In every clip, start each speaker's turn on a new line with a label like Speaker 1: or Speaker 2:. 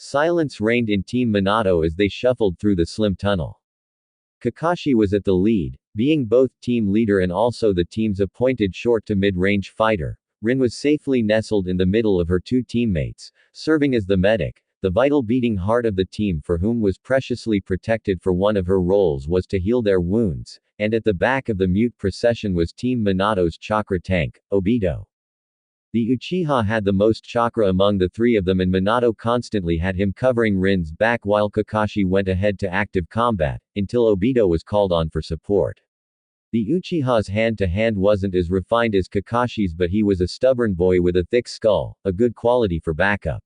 Speaker 1: Silence reigned in Team Minato as they shuffled through the slim tunnel. Kakashi was at the lead, being both team leader and also the team's appointed short to mid-range fighter. Rin was safely nestled in the middle of her two teammates, serving as the medic, the vital beating heart of the team for whom was preciously protected. For one of her roles was to heal their wounds, and at the back of the mute procession was Team Minato's chakra tank, Obito. The Uchiha had the most chakra among the three of them, and Minato constantly had him covering Rin's back while Kakashi went ahead to active combat, until Obito was called on for support. The Uchiha's hand-to-hand wasn't as refined as Kakashi's, but he was a stubborn boy with a thick skull, a good quality for backup.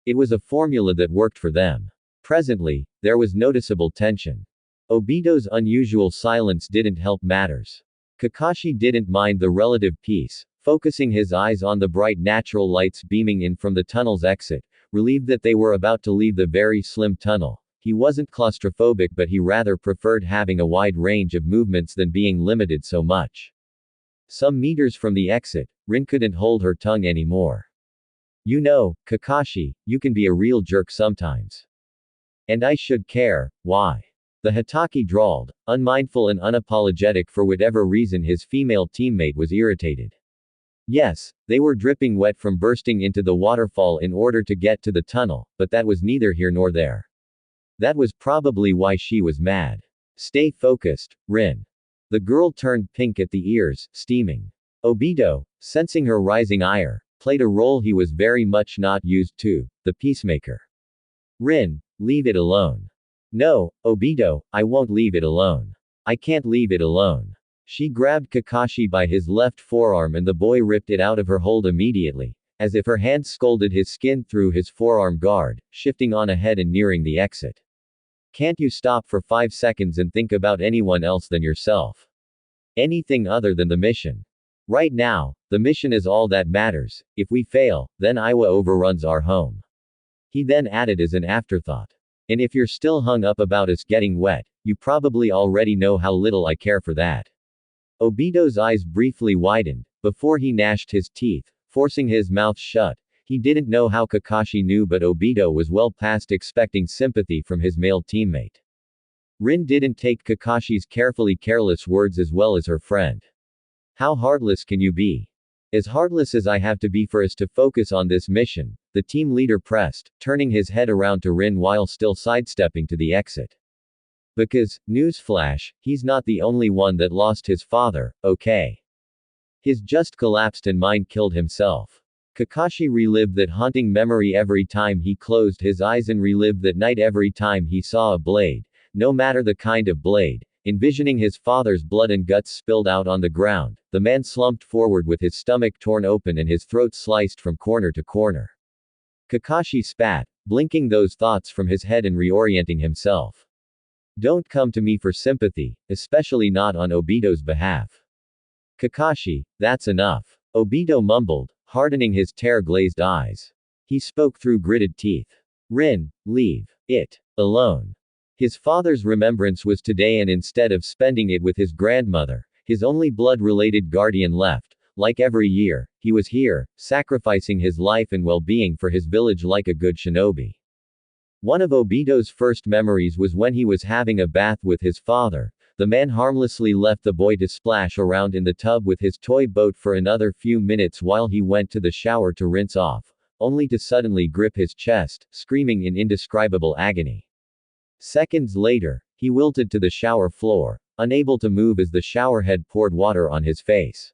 Speaker 1: It was a formula that worked for them. Presently, there was noticeable tension. Obito's unusual silence didn't help matters. Kakashi didn't mind the relative peace, focusing his eyes on the bright natural lights beaming in from the tunnel's exit, relieved that they were about to leave the very slim tunnel. He wasn't claustrophobic, but he rather preferred having a wide range of movements than being limited so much. Some meters from the exit, Rin couldn't hold her tongue anymore. You know, Kakashi, you can be a real jerk sometimes. And I should care, why? The Hitaki drawled, unmindful and unapologetic. For whatever reason his female teammate was irritated. Yes, they were dripping wet from bursting into the waterfall in order to get to the tunnel, but that was neither here nor there. That was probably why she was mad. Stay focused, Rin. The girl turned pink at the ears, steaming. Obito, sensing her rising ire, played a role he was very much not used to, the peacemaker. Rin, leave it alone. No, Obito, I won't leave it alone. I can't leave it alone. She grabbed Kakashi by his left forearm and the boy ripped it out of her hold immediately, as if her hand scalded his skin through his forearm guard, shifting on ahead and nearing the exit. Can't you stop for 5 seconds and think about anyone else than yourself? Anything other than the mission. Right now, the mission is all that matters. If we fail, then Iwa overruns our home. He then added as an afterthought. And if you're still hung up about us getting wet, you probably already know how little I care for that. Obito's eyes briefly widened, before he gnashed his teeth, forcing his mouth shut. He didn't know how Kakashi knew, but Obito was well past expecting sympathy from his male teammate. Rin didn't take Kakashi's carefully careless words as well as her friend. How heartless can you be? As heartless as I have to be for us to focus on this mission, the team leader pressed, turning his head around to Rin while still sidestepping to the exit. Because, newsflash, he's not the only one that lost his father, okay? His just collapsed and mind-killed himself. Kakashi relived that haunting memory every time he closed his eyes and relived that night every time he saw a blade, no matter the kind of blade. Envisioning his father's blood and guts spilled out on the ground, the man slumped forward with his stomach torn open and his throat sliced from corner to corner. Kakashi spat, blinking those thoughts from his head and reorienting himself. Don't come to me for sympathy, especially not on Obito's behalf. Kakashi, that's enough. Obito mumbled, hardening his tear-glazed eyes. He spoke through gritted teeth. Rin, leave it alone. His father's remembrance was today, and instead of spending it with his grandmother, his only blood-related guardian left, like every year, he was here, sacrificing his life and well-being for his village like a good shinobi. One of Obito's first memories was when he was having a bath with his father. The man harmlessly left the boy to splash around in the tub with his toy boat for another few minutes while he went to the shower to rinse off, only to suddenly grip his chest, screaming in indescribable agony. Seconds later, he wilted to the shower floor, unable to move as the showerhead poured water on his face.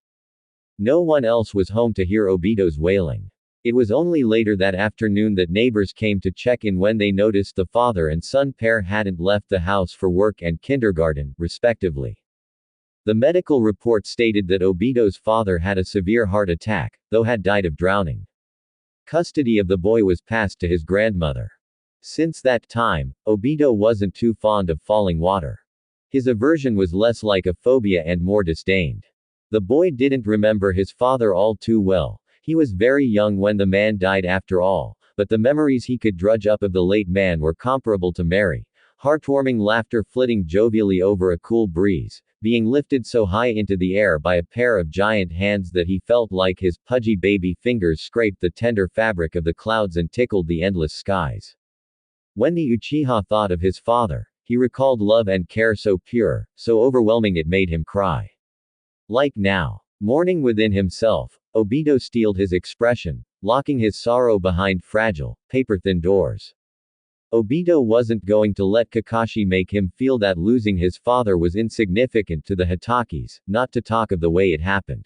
Speaker 1: No one else was home to hear Obito's wailing. It was only later that afternoon that neighbors came to check in when they noticed the father and son pair hadn't left the house for work and kindergarten, respectively. The medical report stated that Obito's father had a severe heart attack, though had died of drowning. Custody of the boy was passed to his grandmother. Since that time, Obito wasn't too fond of falling water. His aversion was less like a phobia and more disdained. The boy didn't remember his father all too well. He was very young when the man died after all, but the memories he could drudge up of the late man were comparable to merry, heartwarming laughter flitting jovially over a cool breeze, being lifted so high into the air by a pair of giant hands that he felt like his pudgy baby fingers scraped the tender fabric of the clouds and tickled the endless skies. When the Uchiha thought of his father, he recalled love and care so pure, so overwhelming it made him cry. Like now. Mourning within himself, Obito steeled his expression, locking his sorrow behind fragile, paper-thin doors. Obito wasn't going to let Kakashi make him feel that losing his father was insignificant to the Hitakis, not to talk of the way it happened.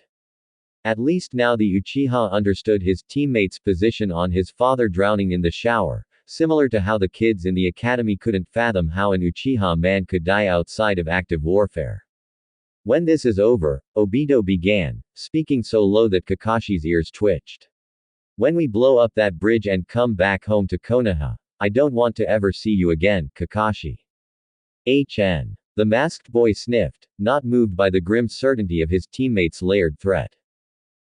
Speaker 1: At least now the Uchiha understood his teammate's position on his father drowning in the shower, similar to how the kids in the academy couldn't fathom how an Uchiha man could die outside of active warfare. When this is over, Obito began, speaking so low that Kakashi's ears twitched. When we blow up that bridge and come back home to Konoha, I don't want to ever see you again, Kakashi. HN. The masked boy sniffed, not moved by the grim certainty of his teammate's layered threat.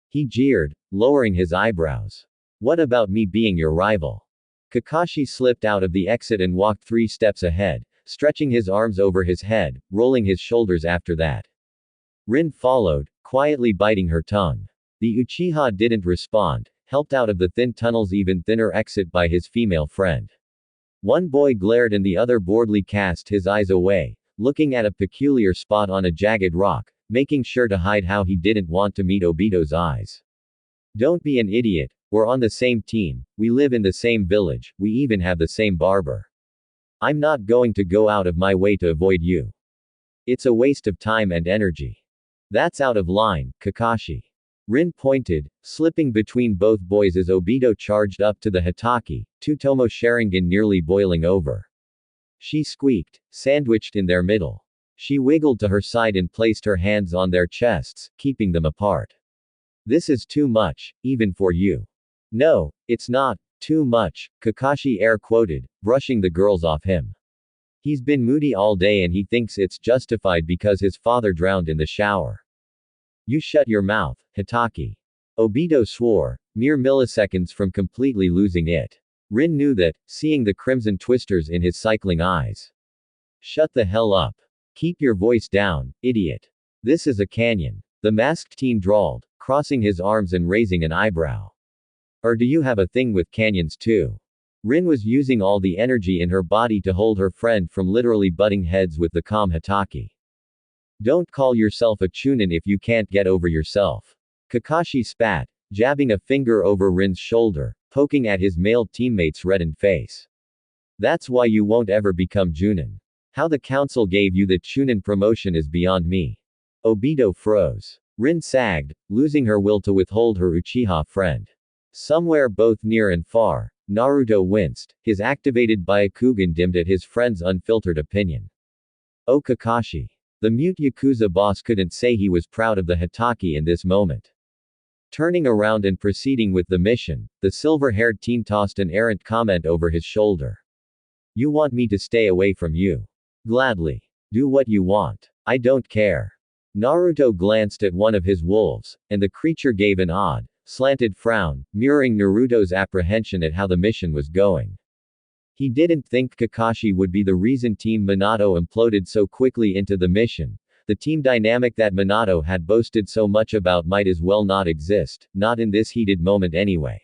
Speaker 1: He jeered, lowering his eyebrows. What about me being your rival? Kakashi slipped out of the exit and walked 3 steps ahead, stretching his arms over his head, rolling his shoulders after that. Rin followed, quietly biting her tongue. The Uchiha didn't respond, helped out of the thin tunnel's even thinner exit by his female friend. One boy glared and the other boredly cast his eyes away, looking at a peculiar spot on a jagged rock, making sure to hide how he didn't want to meet Obito's eyes. Don't be an idiot, we're on the same team, we live in the same village, we even have the same barber. I'm not going to go out of my way to avoid you. It's a waste of time and energy. That's out of line, Kakashi. Rin pointed, slipping between both boys as Obito charged up to the Hitaki, Tutomo Sharingan nearly boiling over. She squeaked, sandwiched in their middle. She wiggled to her side and placed her hands on their chests, keeping them apart. This is too much, even for you. No, it's not, too much, Kakashi air quoted, brushing the girls off him. He's been moody all day and he thinks it's justified because his father drowned in the shower. You shut your mouth, Hitaki. Obito swore, mere milliseconds from completely losing it. Rin knew that, seeing the crimson twisters in his cycling eyes. Shut the hell up. Keep your voice down, idiot. This is a canyon. The masked teen drawled, crossing his arms and raising an eyebrow. Or do you have a thing with canyons too? Rin was using all the energy in her body to hold her friend from literally butting heads with the calm Hitaki. Don't call yourself a chunin if you can't get over yourself. Kakashi spat, jabbing a finger over Rin's shoulder, poking at his male teammate's reddened face. That's why you won't ever become Junin. How the council gave you the Chunin promotion is beyond me. Obito froze. Rin sagged, losing her will to withhold her Uchiha friend. Somewhere both near and far, Naruto winced, his activated Byakugan dimmed at his friend's unfiltered opinion. Oh Kakashi. The mute Yakuza boss couldn't say he was proud of the Hitaki in this moment. Turning around and proceeding with the mission, the silver-haired teen tossed an errant comment over his shoulder. You want me to stay away from you? Gladly. Do what you want. I don't care. Naruto glanced at one of his wolves, and the creature gave an odd, slanted frown, mirroring Naruto's apprehension at how the mission was going. He didn't think Kakashi would be the reason Team Minato imploded so quickly into the mission. The team dynamic that Minato had boasted so much about might as well not exist, not in this heated moment anyway.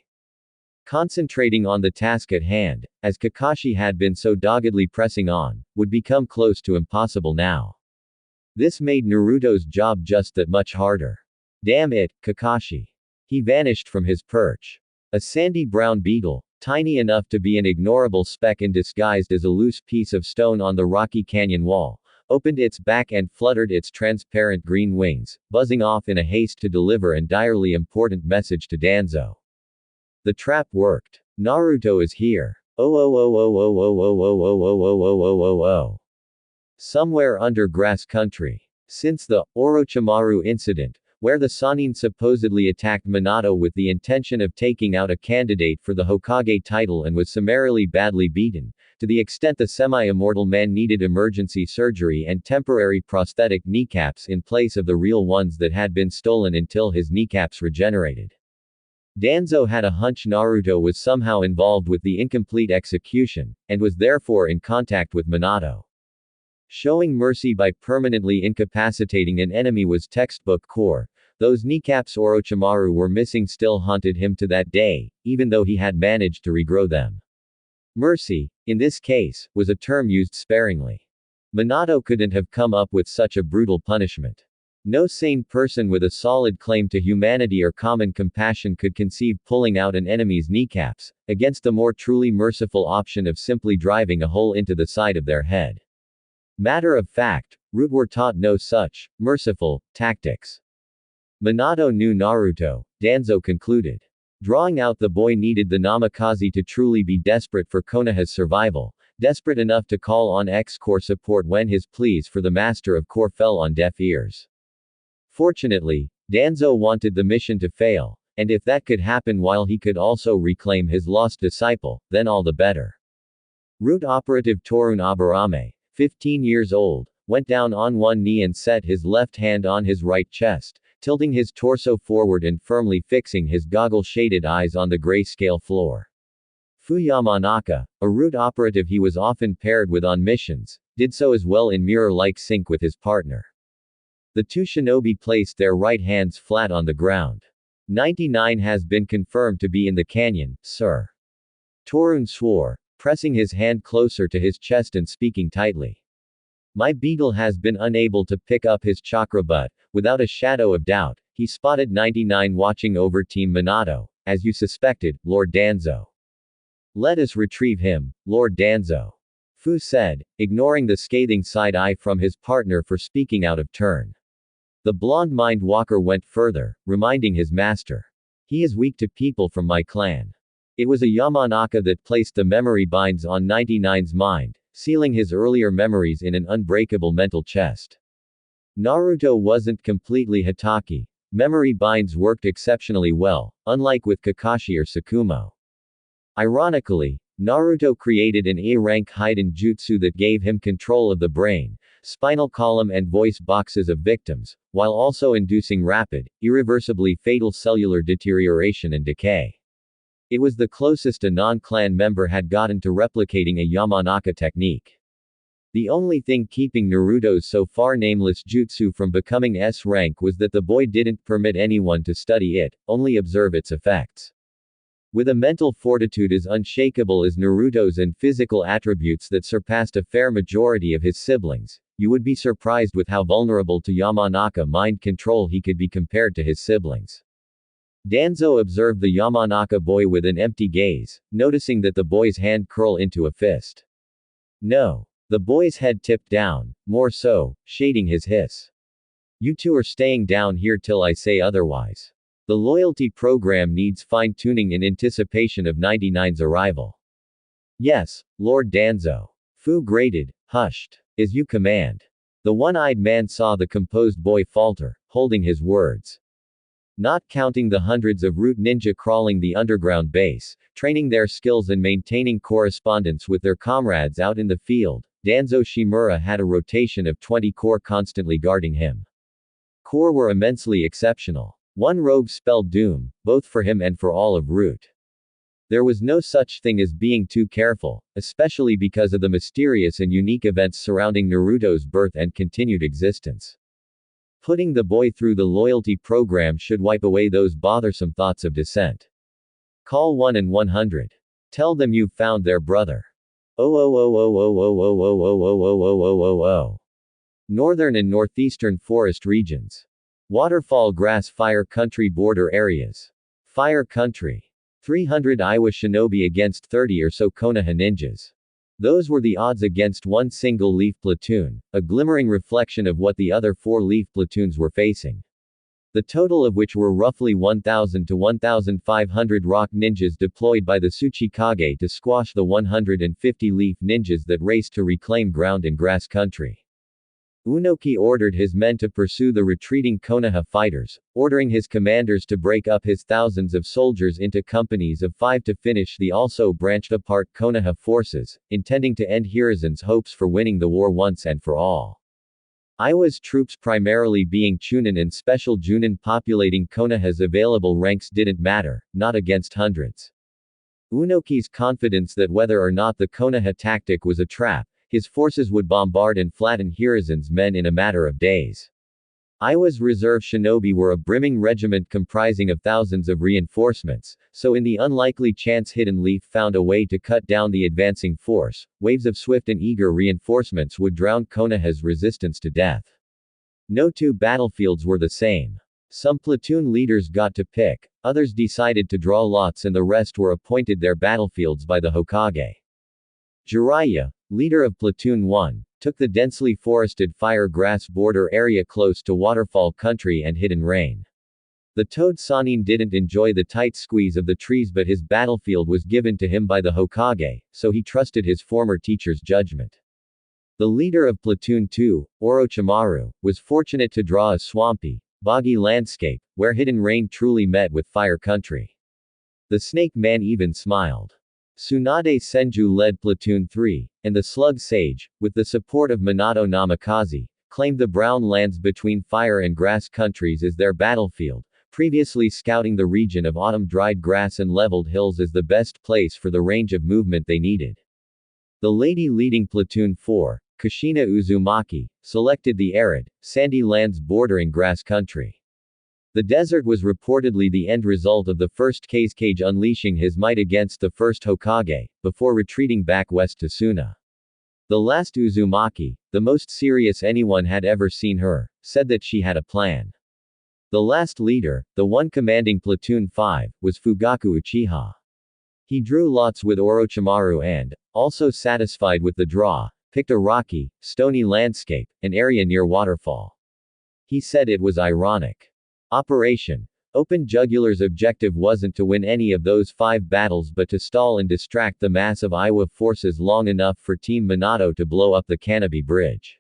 Speaker 1: Concentrating on the task at hand, as Kakashi had been so doggedly pressing on, would become close to impossible now. This made Naruto's job just that much harder. Damn it, Kakashi. He vanished from his perch. A sandy brown beetle, tiny enough to be an ignorable speck and disguised as a loose piece of stone on the rocky canyon wall, opened its back and fluttered its transparent green wings, buzzing off in a haste to deliver an direly important message to Danzo. The trap worked. Naruto is here. Oh oh oh oh oh oh oh oh oh oh oh oh oh oh oh. Somewhere under grass country. Since the Orochimaru incident, where the Sannin supposedly attacked Minato with the intention of taking out a candidate for the Hokage title and was summarily badly beaten, to the extent the semi-immortal man needed emergency surgery and temporary prosthetic kneecaps in place of the real ones that had been stolen until his kneecaps regenerated. Danzo had a hunch Naruto was somehow involved with the incomplete execution, and was therefore in contact with Minato. Showing mercy by permanently incapacitating an enemy was textbook core. Those kneecaps Orochimaru were missing still haunted him to that day, even though he had managed to regrow them. Mercy, in this case, was a term used sparingly. Minato couldn't have come up with such a brutal punishment. No sane person with a solid claim to humanity or common compassion could conceive pulling out an enemy's kneecaps, against the more truly merciful option of simply driving a hole into the side of their head. Matter of fact, Root were taught no such merciful tactics. Minato knew Naruto, Danzo concluded. Drawing out the boy needed the Namikaze to truly be desperate for Konoha's survival, desperate enough to call on X-Core support when his pleas for the Master of Core fell on deaf ears. Fortunately, Danzo wanted the mission to fail, and if that could happen while he could also reclaim his lost disciple, then all the better. Root operative Torun Aburame, 15 years old, went down on one knee and set his left hand on his right chest, tilting his torso forward and firmly fixing his goggle-shaded eyes on the grayscale floor. Fu Yamanaka, a Root operative he was often paired with on missions, did so as well in mirror-like sync with his partner. The two shinobi placed their right hands flat on the ground. 99 has been confirmed to be in the canyon, sir. Torun swore, pressing his hand closer to his chest and speaking tightly. My beetle has been unable to pick up his chakra, but, without a shadow of doubt, he spotted 99 watching over Team Minato, as you suspected, Lord Danzo. Let us retrieve him, Lord Danzo. Fu said, ignoring the scathing side-eye from his partner for speaking out of turn. The blonde mind walker went further, reminding his master. He is weak to people from my clan. It was a Yamanaka that placed the memory binds on 99's mind, sealing his earlier memories in an unbreakable mental chest. Naruto wasn't completely Hatake. Memory binds worked exceptionally well, unlike with Kakashi or Tsukumo. Ironically, Naruto created an A-rank hidden jutsu that gave him control of the brain, spinal column and voice boxes of victims, while also inducing rapid, irreversibly fatal cellular deterioration and decay. It was the closest a non-clan member had gotten to replicating a Yamanaka technique. The only thing keeping Naruto's so far nameless jutsu from becoming S-rank was that the boy didn't permit anyone to study it, only observe its effects. With a mental fortitude as unshakable as Naruto's and physical attributes that surpassed a fair majority of his siblings, you would be surprised with how vulnerable to Yamanaka mind control he could be compared to his siblings. Danzo observed the Yamanaka boy with an empty gaze, noticing that the boy's hand curl into a fist. No. The boy's head tipped down, more so, shading his hiss. You two are staying down here till I say otherwise. The loyalty program needs fine-tuning in anticipation of 99's arrival. Yes, Lord Danzo. Fu grated, hushed. As you command. The one-eyed man saw the composed boy falter, holding his words. Not counting the hundreds of Root ninja crawling the underground base, training their skills and maintaining correspondence with their comrades out in the field, Danzo Shimura had a rotation of 20 core constantly guarding him. Core were immensely exceptional. One rogue spelled doom, both for him and for all of Root. There was no such thing as being too careful, especially because of the mysterious and unique events surrounding Naruto's birth and continued existence. Putting the boy through the loyalty program should wipe away those bothersome thoughts of dissent. Call 1-100. Tell them you've found their brother. Northern and northeastern forest regions. Waterfall grass fire country border areas. Fire country. 300 Iowa shinobi against 30 or so Konoha ninjas. Those were the odds against one single leaf platoon, a glimmering reflection of what the other 4 leaf platoons were facing. The total of which were roughly 1,000 to 1,500 rock ninjas deployed by the Tsuchikage to squash the 150 leaf ninjas that raced to reclaim ground in grass country. Unoki ordered his men to pursue the retreating Konoha fighters, ordering his commanders to break up his thousands of soldiers into companies of 5 to finish the also branched apart Konoha forces, intending to end Hiruzen's hopes for winning the war once and for all. Iowa's troops primarily being Chunin and Special Junin populating Konoha's available ranks didn't matter, not against hundreds. Unoki's confidence that whether or not the Konoha tactic was a trap, his forces would bombard and flatten Hiruzen's men in a matter of days. Iwa's reserve shinobi were a brimming regiment comprising of thousands of reinforcements, so in the unlikely chance Hidden Leaf found a way to cut down the advancing force, waves of swift and eager reinforcements would drown Konoha's resistance to death. No two battlefields were the same. Some platoon leaders got to pick, others decided to draw lots, and the rest were appointed their battlefields by the Hokage. Jiraiya, leader of Platoon 1, took the densely forested fire-grass border area close to waterfall country and hidden rain. The Toad Sanin didn't enjoy the tight squeeze of the trees, but his battlefield was given to him by the Hokage, so he trusted his former teacher's judgment. The leader of Platoon 2, Orochimaru, was fortunate to draw a swampy, boggy landscape, where hidden rain truly met with fire country. The Snake Man even smiled. Tsunade Senju led Platoon 3, and the Slug Sage, with the support of Minato Namikaze, claimed the brown lands between fire and grass countries as their battlefield, previously scouting the region of autumn-dried grass and leveled hills as the best place for the range of movement they needed. The lady leading Platoon 4, Kushina Uzumaki, selected the arid, sandy lands bordering grass country. The desert was reportedly the end result of the first Kazekage unleashing his might against the first Hokage, before retreating back west to Suna. The last Uzumaki, the most serious anyone had ever seen her, said that she had a plan. The last leader, the one commanding Platoon 5, was Fugaku Uchiha. He drew lots with Orochimaru and, also satisfied with the draw, picked a rocky, stony landscape, an area near waterfall. He said it was ironic. Operation Open Jugular's objective wasn't to win any of those 5 battles but to stall and distract the mass of Iwa forces long enough for Team Minato to blow up the Canopy Bridge.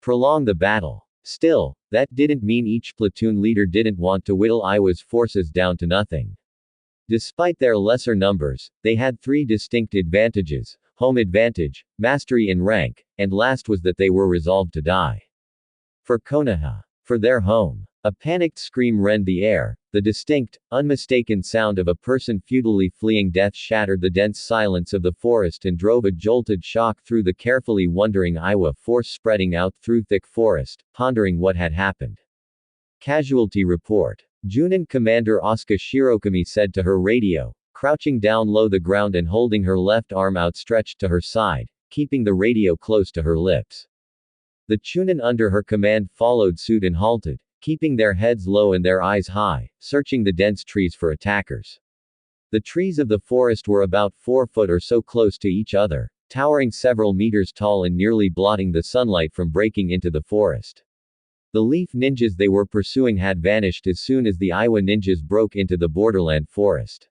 Speaker 1: Prolong the battle. Still, that didn't mean each platoon leader didn't want to whittle Iwa's forces down to nothing. Despite their lesser numbers, they had 3 distinct advantages: home advantage, mastery in rank, and last was that they were resolved to die. For Konoha. For their home. A panicked scream rent the air. The distinct, unmistaken sound of a person futilely fleeing death shattered the dense silence of the forest and drove a jolted shock through the carefully wondering Iwa force spreading out through thick forest, pondering what had happened. Casualty report. Junin Commander Asuka Shirokumi said to her radio, crouching down low the ground and holding her left arm outstretched to her side, keeping the radio close to her lips. The Chunin under her command followed suit and halted, keeping their heads low and their eyes high, searching the dense trees for attackers. The trees of the forest were about 4 foot or so close to each other, towering several meters tall and nearly blotting the sunlight from breaking into the forest. The leaf ninjas they were pursuing had vanished as soon as the Iwa ninjas broke into the borderland forest.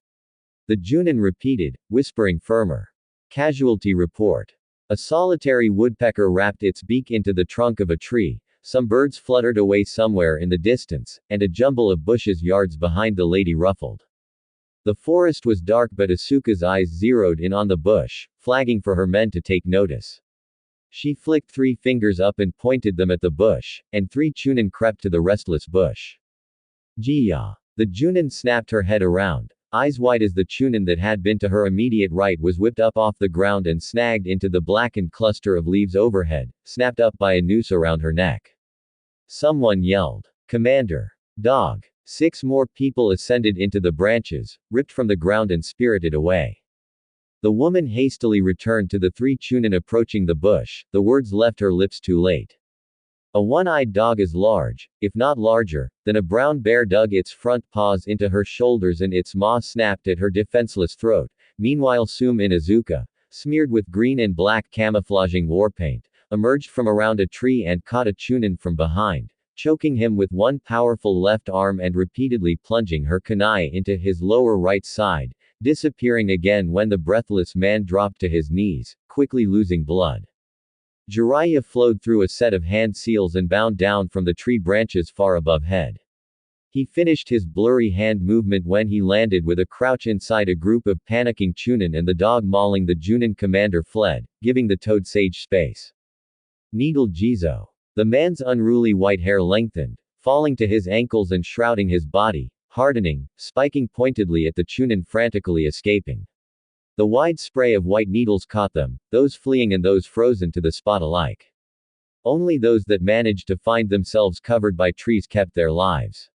Speaker 1: The Junin repeated, whispering firmer. Casualty report. A solitary woodpecker wrapped its beak into the trunk of a tree, some birds fluttered away somewhere in the distance, and a jumble of bushes yards behind the lady ruffled. The forest was dark, but Asuka's eyes zeroed in on the bush, flagging for her men to take notice. She flicked 3 fingers up and pointed them at the bush, and 3 Chunin crept to the restless bush. Jiya. The Junin snapped her head around. Eyes wide as the Chunin that had been to her immediate right was whipped up off the ground and snagged into the blackened cluster of leaves overhead, snapped up by a noose around her neck. Someone yelled. Commander. Dog. 6 more people ascended into the branches, ripped from the ground and spirited away. The woman hastily returned to the 3 Chunin approaching the bush, the words left her lips too late. A one-eyed dog as large, if not larger, than a brown bear dug its front paws into her shoulders and its maw snapped at her defenseless throat. Meanwhile Sume Inuzuka, smeared with green and black camouflaging war paint, emerged from around a tree and caught a Chunin from behind, choking him with one powerful left arm and repeatedly plunging her kunai into his lower right side, disappearing again when the breathless man dropped to his knees, quickly losing blood. Jiraiya flowed through a set of hand seals and bound down from the tree branches far above head. He finished his blurry hand movement when he landed with a crouch inside a group of panicking Chunin, and the dog mauling the Junin commander fled, giving the Toad Sage space. Needle Jizo. The man's unruly white hair lengthened, falling to his ankles and shrouding his body, hardening, spiking pointedly at the Chunin frantically escaping. The wide spray of white needles caught them, those fleeing and those frozen to the spot alike. Only those that managed to find themselves covered by trees kept their lives.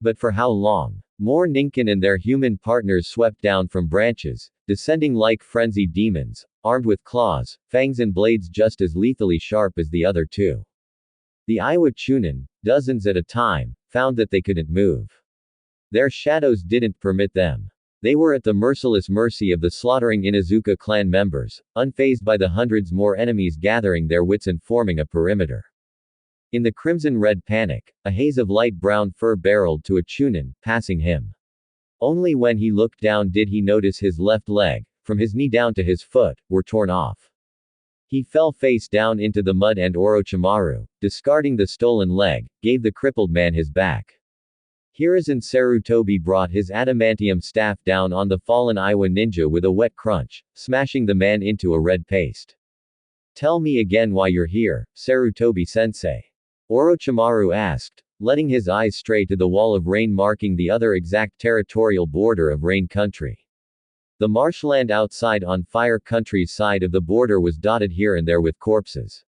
Speaker 1: But for how long? More Ninken and their human partners swept down from branches, descending like frenzied demons, armed with claws, fangs and blades just as lethally sharp as the other two. The Iowa Chunin, dozens at a time, found that they couldn't move. Their shadows didn't permit them. They were at the merciless mercy of the slaughtering Inuzuka clan members, unfazed by the hundreds more enemies gathering their wits and forming a perimeter. In the crimson-red panic, a haze of light brown fur barreled to a Chunin, passing him. Only when he looked down did he notice his left leg, from his knee down to his foot, were torn off. He fell face down into the mud and Orochimaru, discarding the stolen leg, gave the crippled man his back. Hiruzen Sarutobi brought his adamantium staff down on the fallen Iowa ninja with a wet crunch, smashing the man into a red paste. "Tell me again why you're here, Sarutobi-sensei," Orochimaru asked, letting his eyes stray to the wall of rain marking the other exact territorial border of Rain Country. The marshland outside on Fire Country's side of the border was dotted here and there with corpses.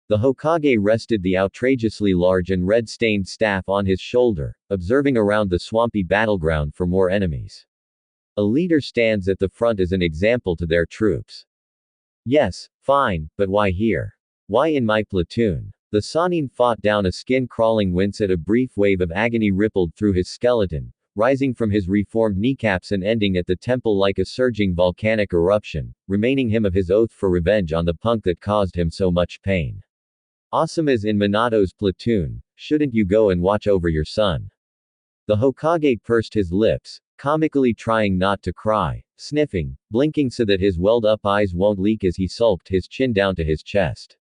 Speaker 1: The Hokage rested the outrageously large and red-stained staff on his shoulder, observing around the swampy battleground for more enemies. A leader stands at the front as an example to their troops. Yes, fine, but why here? Why in my platoon? The Sannin fought down a skin-crawling wince as a brief wave of agony rippled through his skeleton, rising from his reformed kneecaps and ending at the temple like a surging volcanic eruption, remaining him of his oath for revenge on the punk that caused him so much pain. Asuma's in Minato's platoon, shouldn't you go and watch over your son? The Hokage pursed his lips, comically trying not to cry, sniffing, blinking so that his welled-up eyes won't leak as he sulked his chin down to his chest.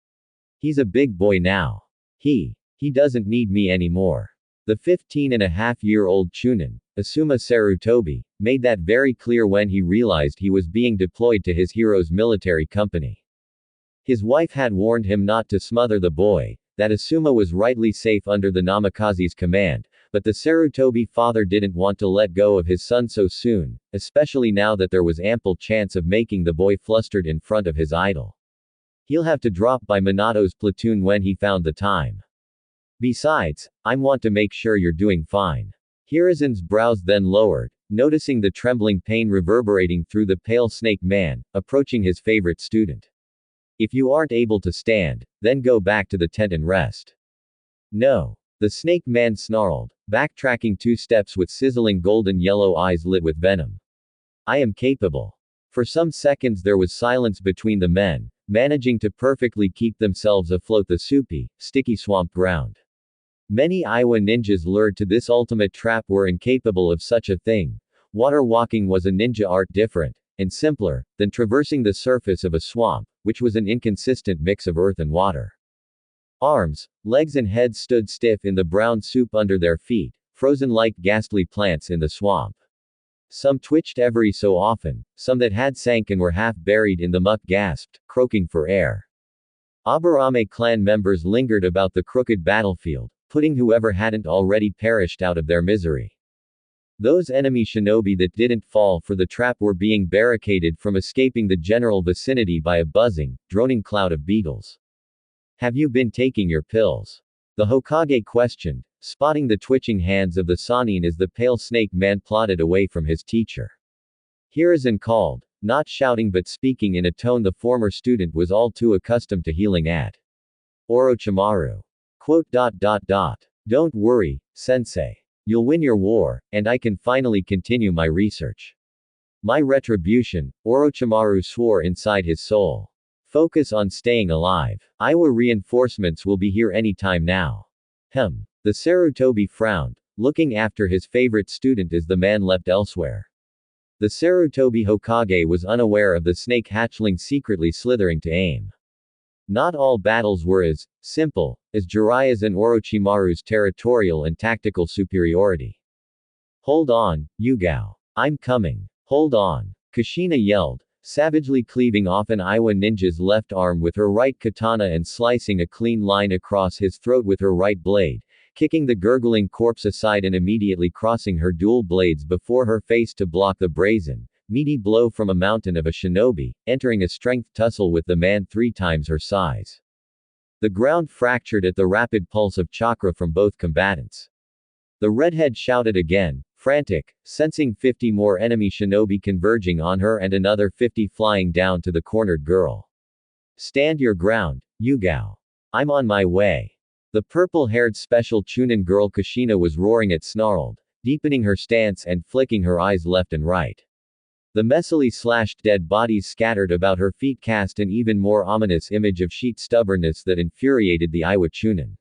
Speaker 1: He's a big boy now. He doesn't need me anymore. The 15-and-a-half-year-old Chunin, Asuma Sarutobi, made that very clear when he realized he was being deployed to his hero's military company. His wife had warned him not to smother the boy, that Asuma was rightly safe under the Namikaze's command, but the Sarutobi father didn't want to let go of his son so soon, especially now that there was ample chance of making the boy flustered in front of his idol. He'll have to drop by Minato's platoon when he found the time. Besides, I want to make sure you're doing fine. Hiruzen's brows then lowered, noticing the trembling pain reverberating through the pale snake man, approaching his favorite student. If you aren't able to stand, then go back to the tent and rest. No. The snake man snarled, backtracking 2 steps with sizzling golden yellow eyes lit with venom. I am capable. For some seconds there was silence between the men, managing to perfectly keep themselves afloat the soupy, sticky swamp ground. Many Iowa ninjas lured to this ultimate trap were incapable of such a thing. Water walking was a ninja art different, and simpler, than traversing the surface of a swamp, which was an inconsistent mix of earth and water. Arms, legs and heads stood stiff in the brown soup under their feet, frozen like ghastly plants in the swamp. Some twitched every so often, some that had sank and were half buried in the muck gasped, croaking for air. Aburame clan members lingered about the crooked battlefield, putting whoever hadn't already perished out of their misery. Those enemy shinobi that didn't fall for the trap were being barricaded from escaping the general vicinity by a buzzing, droning cloud of beetles. Have you been taking your pills? The Hokage questioned, spotting the twitching hands of the Sannin as the pale snake man plodded away from his teacher. Hiruzen called, not shouting but speaking in a tone the former student was all too accustomed to healing at. Orochimaru. Quote. Don't worry, sensei. You'll win your war, and I can finally continue my research. My retribution, Orochimaru swore inside his soul. Focus on staying alive. Iowa reinforcements will be here any time now. The Sarutobi frowned, looking after his favorite student as the man leapt elsewhere. The Sarutobi Hokage was unaware of the snake hatchling secretly slithering to aim. Not all battles were as simple as Jiraiya's and Orochimaru's territorial and tactical superiority. Hold on, Yugao. I'm coming. Hold on. Kushina yelled, savagely cleaving off an Iowa ninja's left arm with her right katana and slicing a clean line across his throat with her right blade, kicking the gurgling corpse aside and immediately crossing her dual blades before her face to block the brazen, meaty blow from a mountain of a shinobi, entering a strength tussle with the man 3 times her size. The ground fractured at the rapid pulse of chakra from both combatants. The redhead shouted again, frantic, sensing 50 more enemy shinobi converging on her and another 50 flying down to the cornered girl. Stand your ground, Yugao. I'm on my way. The purple-haired special Chunin girl Kushina was roaring at snarled, deepening her stance and flicking her eyes left and right. The messily slashed dead bodies scattered about her feet cast an even more ominous image of sheet stubbornness that infuriated the Iwa Chunin.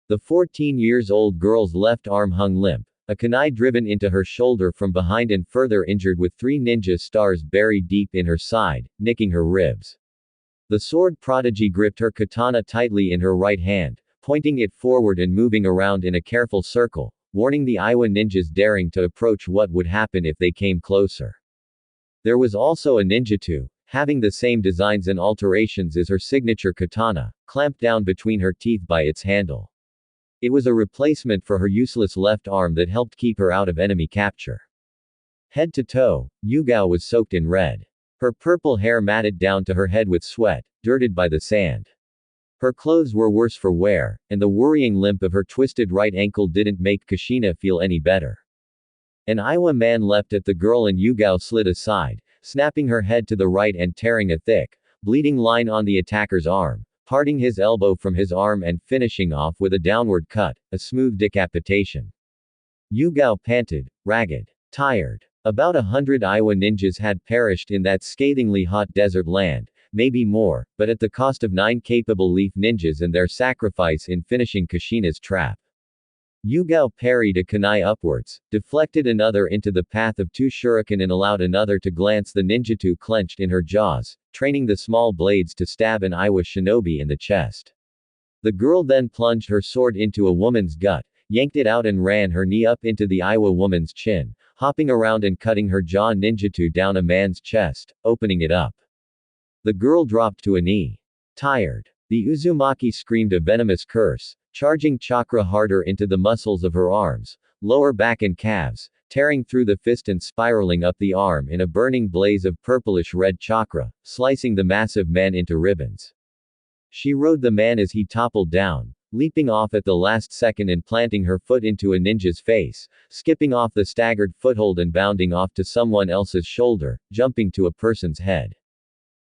Speaker 1: The 14-year-old girl's left arm hung limp, a kunai driven into her shoulder from behind and further injured with 3 ninja stars buried deep in her side, nicking her ribs. The sword prodigy gripped her katana tightly in her right hand, pointing it forward and moving around in a careful circle, warning the Iwa ninjas daring to approach what would happen if they came closer. There was also a ninjutsu, having the same designs and alterations as her signature katana, clamped down between her teeth by its handle. It was a replacement for her useless left arm that helped keep her out of enemy capture. Head to toe, Yugao was soaked in red. Her purple hair matted down to her head with sweat, dirted by the sand. Her clothes were worse for wear, and the worrying limp of her twisted right ankle didn't make Kushina feel any better. An Iwa man leapt at the girl and Yugao slid aside, snapping her head to the right and tearing a thick, bleeding line on the attacker's arm, parting his elbow from his arm and finishing off with a downward cut, a smooth decapitation. Yugao panted, ragged, tired. About 100 Iwa ninjas had perished in that scathingly hot desert land, maybe more, but at the cost of 9 capable leaf ninjas and their sacrifice in finishing Kushina's trap. Yugao parried a kunai upwards, deflected another into the path of 2 shuriken and allowed another to glance the ninjutsu clenched in her jaws, training the small blades to stab an Iwa shinobi in the chest. The girl then plunged her sword into a woman's gut, yanked it out and ran her knee up into the Iwa woman's chin, hopping around and cutting her jaw ninjutsu down a man's chest, opening it up. The girl dropped to a knee. Tired. The Uzumaki screamed a venomous curse, charging chakra harder into the muscles of her arms, lower back and calves, tearing through the fist and spiraling up the arm in a burning blaze of purplish-red chakra, slicing the massive man into ribbons. She rode the man as he toppled down, leaping off at the last second and planting her foot into a ninja's face, skipping off the staggered foothold and bounding off to someone else's shoulder, jumping to a person's head.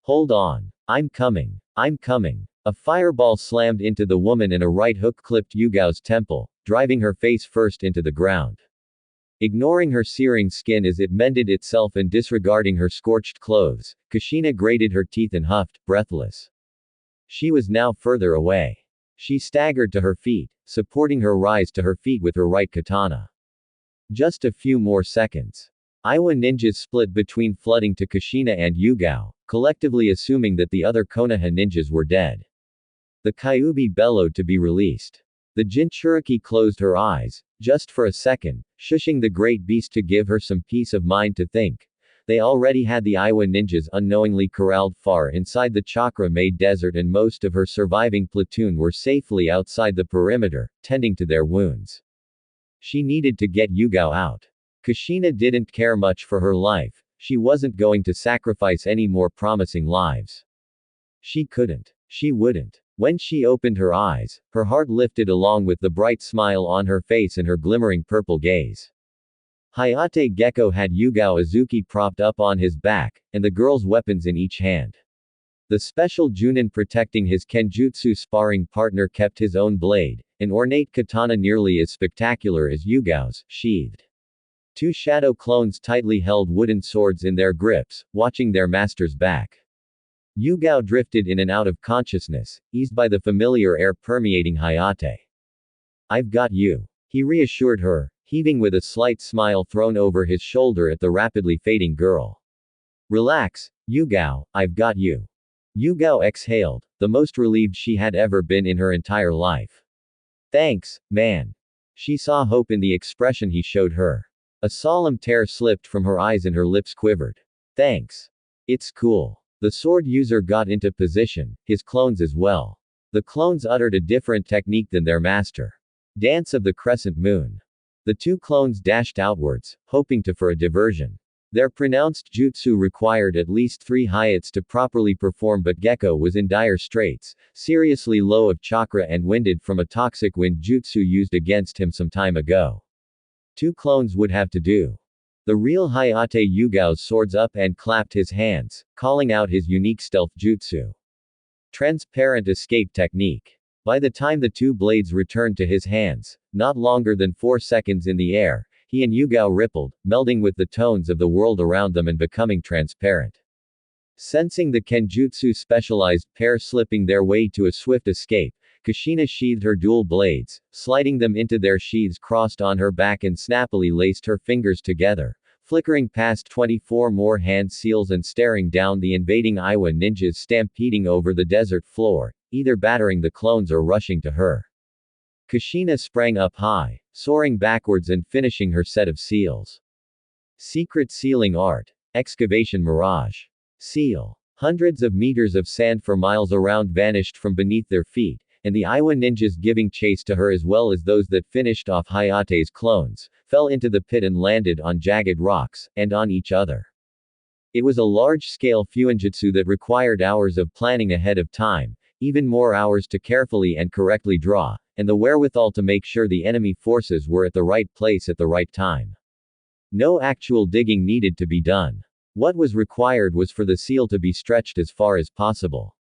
Speaker 1: Hold on. I'm coming. I'm coming. A fireball slammed into the woman and a right hook clipped Yugao's temple, driving her face first into the ground. Ignoring her searing skin as it mended itself and disregarding her scorched clothes, Kushina grated her teeth and huffed, breathless. She was now further away. She staggered to her feet, supporting her rise to her feet with her right katana. Just a few more seconds. Iwa ninjas split between flooding to Kushina and Yugao, collectively assuming that the other Konoha ninjas were dead. The Kyuubi bellowed to be released. The Jinchuriki closed her eyes, just for a second, shushing the great beast to give her some peace of mind to think. They already had the Iwa ninjas unknowingly corralled far inside the chakra-made desert and most of her surviving platoon were safely outside the perimeter, tending to their wounds. She needed to get Yugao out. Kushina didn't care much for her life, she wasn't going to sacrifice any more promising lives. She couldn't. She wouldn't. When she opened her eyes, her heart lifted along with the bright smile on her face and her glimmering purple gaze. Hayate Gecko had Yugao Azuki propped up on his back, and the girl's weapons in each hand. The special Junin protecting his Kenjutsu sparring partner kept his own blade, an ornate katana nearly as spectacular as Yugao's, sheathed. 2 shadow clones tightly held wooden swords in their grips, watching their master's back. Yugao drifted in and out of consciousness, eased by the familiar air permeating Hayate. I've got you. He reassured her, heaving with a slight smile thrown over his shoulder at the rapidly fading girl. Relax, Yugao, I've got you. Yugao exhaled, the most relieved she had ever been in her entire life. Thanks, man. She saw hope in the expression he showed her. A solemn tear slipped from her eyes and her lips quivered. Thanks. It's cool. The sword user got into position, his clones as well. The clones uttered a different technique than their master. Dance of the Crescent Moon. The 2 clones dashed outwards, hoping for a diversion. Their pronounced jutsu required at least 3 Hyats to properly perform, but Gecko was in dire straits, seriously low of chakra and winded from a toxic wind jutsu used against him some time ago. 2 clones would have to do. The real Hayate Yugao's swords up and clapped his hands, calling out his unique stealth jutsu. Transparent escape technique. By the time the 2 blades returned to his hands, not longer than 4 seconds in the air, he and Yugao rippled, melding with the tones of the world around them and becoming transparent. Sensing the Kenjutsu specialized pair slipping their way to a swift escape, Kushina sheathed her dual blades, sliding them into their sheaths crossed on her back and snappily laced her fingers together, flickering past 24 more hand seals and staring down the invading Iwa ninjas stampeding over the desert floor, either battering the clones or rushing to her. Kushina sprang up high, soaring backwards and finishing her set of seals. Secret sealing art. Excavation mirage. Seal. Hundreds of meters of sand for miles around vanished from beneath their feet, and the Iwa ninjas giving chase to her as well as those that finished off Hayate's clones, fell into the pit and landed on jagged rocks, and on each other. It was a large-scale fuinjutsu that required hours of planning ahead of time, even more hours to carefully and correctly draw, and the wherewithal to make sure the enemy forces were at the right place at the right time. No actual digging needed to be done. What was required was for the seal to be stretched as far as possible.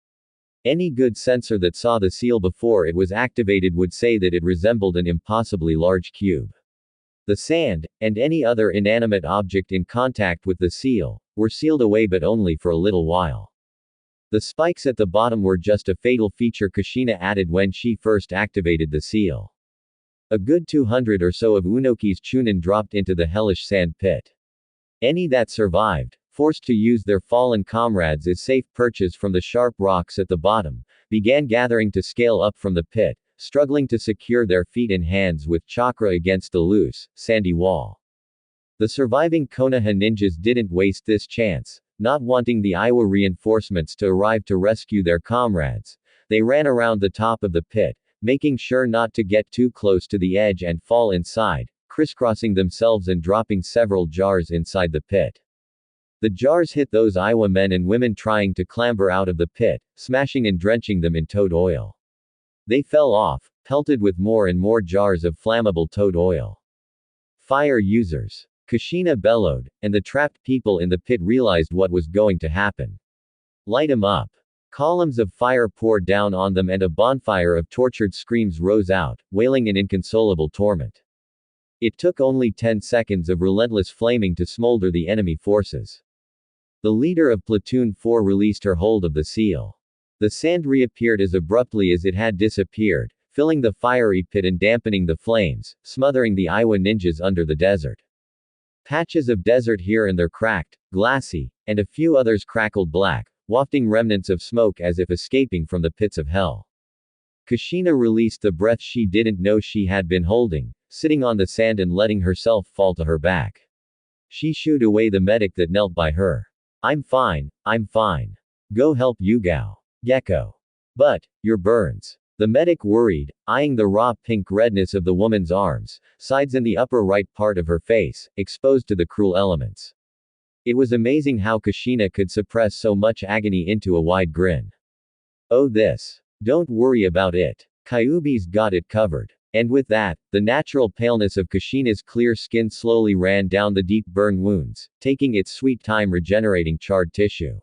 Speaker 1: Any good sensor that saw the seal before it was activated would say that it resembled an impossibly large cube. The sand, and any other inanimate object in contact with the seal, were sealed away but only for a little while. The spikes at the bottom were just a fatal feature Kushina added when she first activated the seal. A good 200 or so of Unoki's Chunin dropped into the hellish sand pit. Any that survived, forced to use their fallen comrades as safe perches from the sharp rocks at the bottom, began gathering to scale up from the pit, struggling to secure their feet and hands with chakra against the loose, sandy wall. The surviving Konoha ninjas didn't waste this chance, not wanting the Iwa reinforcements to arrive to rescue their comrades. They ran around the top of the pit, making sure not to get too close to the edge and fall inside, crisscrossing themselves and dropping several jars inside the pit. The jars hit those Iwa men and women trying to clamber out of the pit, smashing and drenching them in toad oil. They fell off, pelted with more and more jars of flammable toad oil. Fire users. Kushina bellowed, and the trapped people in the pit realized what was going to happen. Light 'em up. Columns of fire poured down on them and a bonfire of tortured screams rose out, wailing in inconsolable torment. It took only 10 seconds of relentless flaming to smolder the enemy forces. The leader of Platoon 4 released her hold of the seal. The sand reappeared as abruptly as it had disappeared, filling the fiery pit and dampening the flames, smothering the Iwa ninjas under the desert. Patches of desert here and there cracked, glassy, and a few others crackled black, wafting remnants of smoke as if escaping from the pits of hell. Kushina released the breath she didn't know she had been holding, sitting on the sand and letting herself fall to her back. She shooed away the medic that knelt by her. I'm fine. Go help Yugao. Gecko. But, your burns. The medic worried, eyeing the raw pink redness of the woman's arms, sides and the upper right part of her face, exposed to the cruel elements. It was amazing how Kushina could suppress so much agony into a wide grin. Oh this. Don't worry about it. Kyuubi's got it covered. And with that, the natural paleness of Kushina's clear skin slowly ran down the deep burn wounds, taking its sweet time regenerating charred tissue.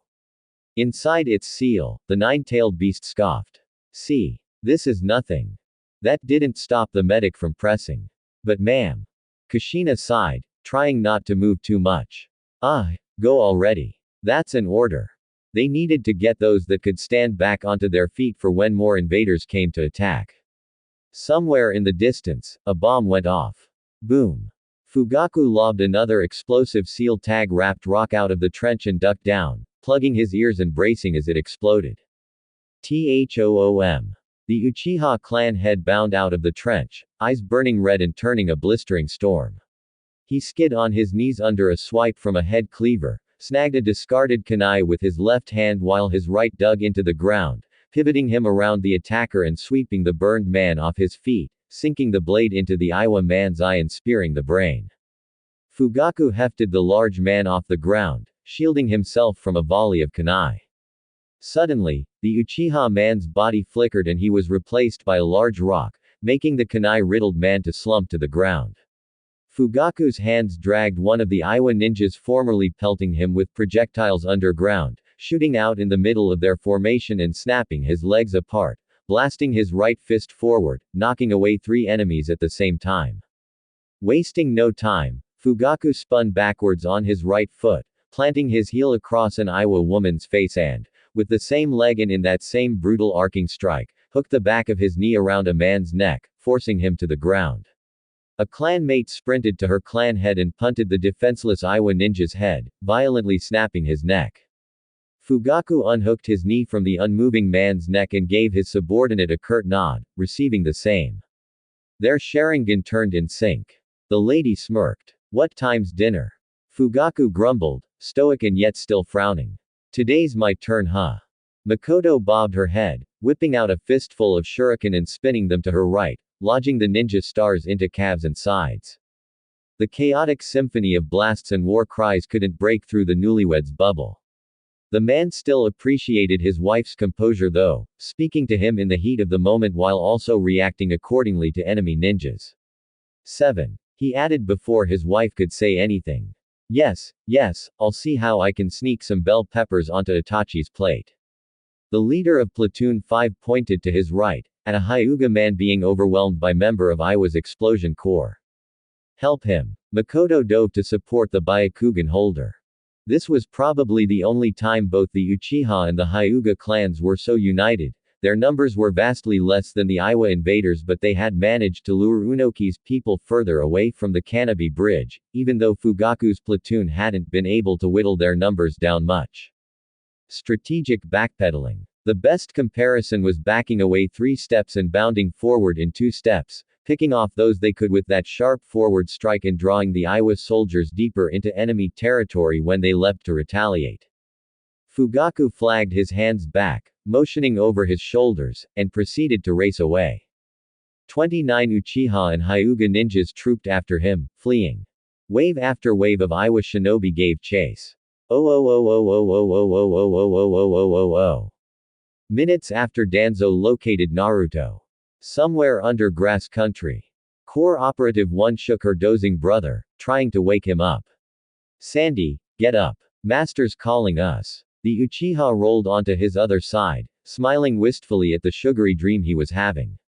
Speaker 1: Inside its seal, the nine-tailed beast scoffed. See. This is nothing. That didn't stop the medic from pressing. But ma'am. Kushina sighed, trying not to move too much. Go already. That's an order. They needed to get those that could stand back onto their feet for when more invaders came to attack. Somewhere in the distance, a bomb went off. Boom. Fugaku lobbed another explosive seal tag-wrapped rock out of the trench and ducked down, plugging his ears and bracing as it exploded. Thoom. The Uchiha clan head bound out of the trench, eyes burning red and turning a blistering storm. He skid on his knees under a swipe from a head cleaver, snagged a discarded kunai with his left hand while his right dug into the ground, pivoting him around the attacker and sweeping the burned man off his feet, sinking the blade into the Iwa man's eye and spearing the brain. Fugaku hefted the large man off the ground, shielding himself from a volley of kunai. Suddenly, the Uchiha man's body flickered and he was replaced by a large rock, making the kunai-riddled man to slump to the ground. Fugaku's hands dragged one of the Iwa ninjas, formerly pelting him with projectiles underground, shooting out in the middle of their formation and snapping his legs apart, blasting his right fist forward, knocking away 3 enemies at the same time. Wasting no time, Fugaku spun backwards on his right foot, planting his heel across an Iwa woman's face and, with the same leg and in that same brutal arcing strike, hooked the back of his knee around a man's neck, forcing him to the ground. A clanmate sprinted to her clan head and punted the defenseless Iwa ninja's head, violently snapping his neck. Fugaku unhooked his knee from the unmoving man's neck and gave his subordinate a curt nod, receiving the same. Their Sharingan turned in sync. The lady smirked. "What time's dinner?" Fugaku grumbled, stoic and yet still frowning. "Today's my turn, huh?" Makoto bobbed her head, whipping out a fistful of shuriken and spinning them to her right, lodging the ninja stars into calves and sides. The chaotic symphony of blasts and war cries couldn't break through the newlyweds' bubble. The man still appreciated his wife's composure though, speaking to him in the heat of the moment while also reacting accordingly to enemy ninjas. 7. He added before his wife could say anything. Yes, I'll see how I can sneak some bell peppers onto Itachi's plate." The leader of Platoon 5 pointed to his right, at a Hyuga man being overwhelmed by member of Iwa's explosion corps. "Help him." Makoto dove to support the Byakugan holder. This was probably the only time both the Uchiha and the Hyuga clans were so united. Their numbers were vastly less than the Iwa invaders, but they had managed to lure Unoki's people further away from the Kanabi Bridge, even though Fugaku's platoon hadn't been able to whittle their numbers down much. Strategic backpedaling. The best comparison was backing away 3 steps and bounding forward in 2 steps, picking off those they could with that sharp forward strike and drawing the Iwa soldiers deeper into enemy territory when they leapt to retaliate. Fugaku flagged his hands back, motioning over his shoulders, and proceeded to race away. 29 Uchiha and Hyuga ninjas trooped after him, fleeing. Wave after wave of Iwa shinobi gave chase. Minutes after Danzo located Naruto. Somewhere under grass country. Corps Operative 1 shook her dozing brother, trying to wake him up. "Sandy, get up. Master's calling us." The Uchiha rolled onto his other side, smiling wistfully at the sugary dream he was having.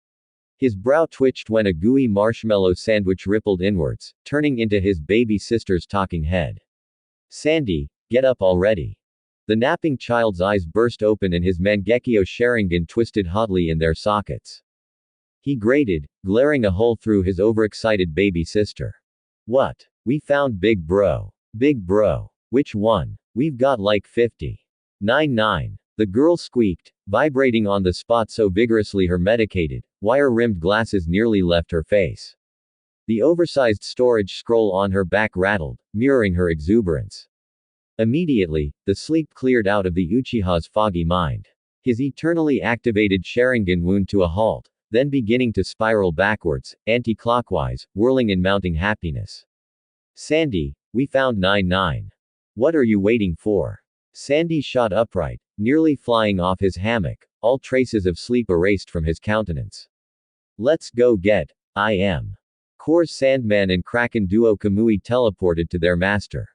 Speaker 1: His brow twitched when a gooey marshmallow sandwich rippled inwards, turning into his baby sister's talking head. "Sandy, get up already." The napping child's eyes burst open and his Mangekyo Sharingan twisted hotly in their sockets. He grated, glaring a hole through his overexcited baby sister. "What? We found Big Bro. Big Bro. Which one? We've got like 50. 9. The girl squeaked, vibrating on the spot so vigorously her medicated, wire-rimmed glasses nearly left her face. The oversized storage scroll on her back rattled, mirroring her exuberance. Immediately, the sleep cleared out of the Uchiha's foggy mind. His eternally activated Sharingan wound to a halt, then beginning to spiral backwards, anti-clockwise, whirling in mounting happiness. "Sandy, we found 9. What are you waiting for?" Sandy shot upright, nearly flying off his hammock, all traces of sleep erased from his countenance. "Let's go get I am." Corps Sandman and Kraken duo Kamui teleported to their master.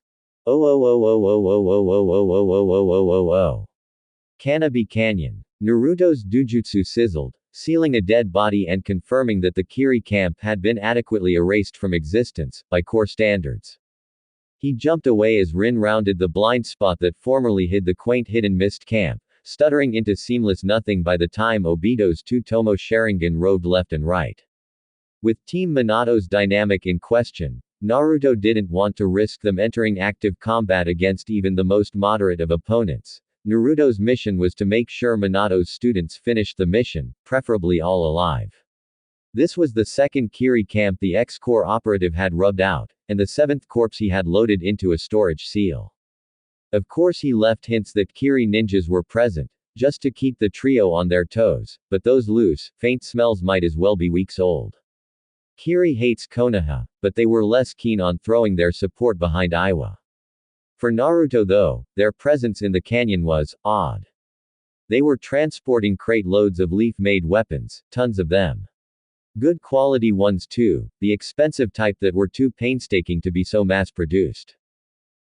Speaker 1: Kanabi Canyon. Naruto's Dujutsu sizzled, sealing a dead body and confirming that the Kiri camp had been adequately erased from existence, by Corps standards. He jumped away as Rin rounded the blind spot that formerly hid the quaint hidden mist camp, stuttering into seamless nothing by the time Obito's 2 Tomo Sharingan roved left and right. With Team Minato's dynamic in question, Naruto didn't want to risk them entering active combat against even the most moderate of opponents. Naruto's mission was to make sure Minato's students finished the mission, preferably all alive. This was the 2nd Kiri camp the ex-Corps operative had rubbed out, and the 7th corpse he had loaded into a storage seal. Of course he left hints that Kiri ninjas were present, just to keep the trio on their toes, but those loose, faint smells might as well be weeks old. Kiri hates Konoha, but they were less keen on throwing their support behind Iwa. For Naruto though, their presence in the canyon was odd. They were transporting crate loads of leaf-made weapons, tons of them. Good quality ones too, the expensive type that were too painstaking to be so mass-produced.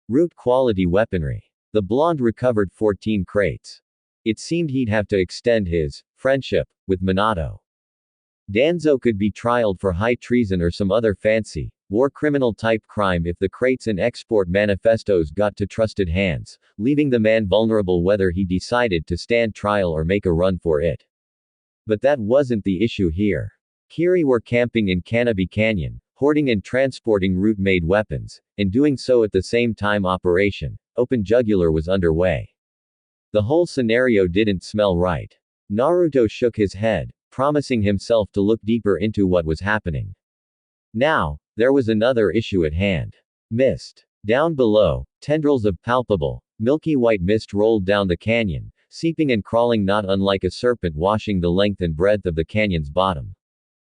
Speaker 1: Root quality weaponry. The blonde recovered 14 crates. It seemed he'd have to extend his friendship with Minato. Danzo could be trialed for high treason or some other fancy, war criminal type crime if the crates and export manifestos got to trusted hands, leaving the man vulnerable whether he decided to stand trial or make a run for it. But that wasn't the issue here. Kiri were camping in Cannabis Canyon, hoarding and transporting root-made weapons, and doing so at the same time Operation Open Jugular was underway. The whole scenario didn't smell right. Naruto shook his head, promising himself to look deeper into what was happening. Now, there was another issue at hand. Mist. Down below, tendrils of palpable, milky white mist rolled down the canyon, seeping and crawling not unlike a serpent washing the length and breadth of the canyon's bottom.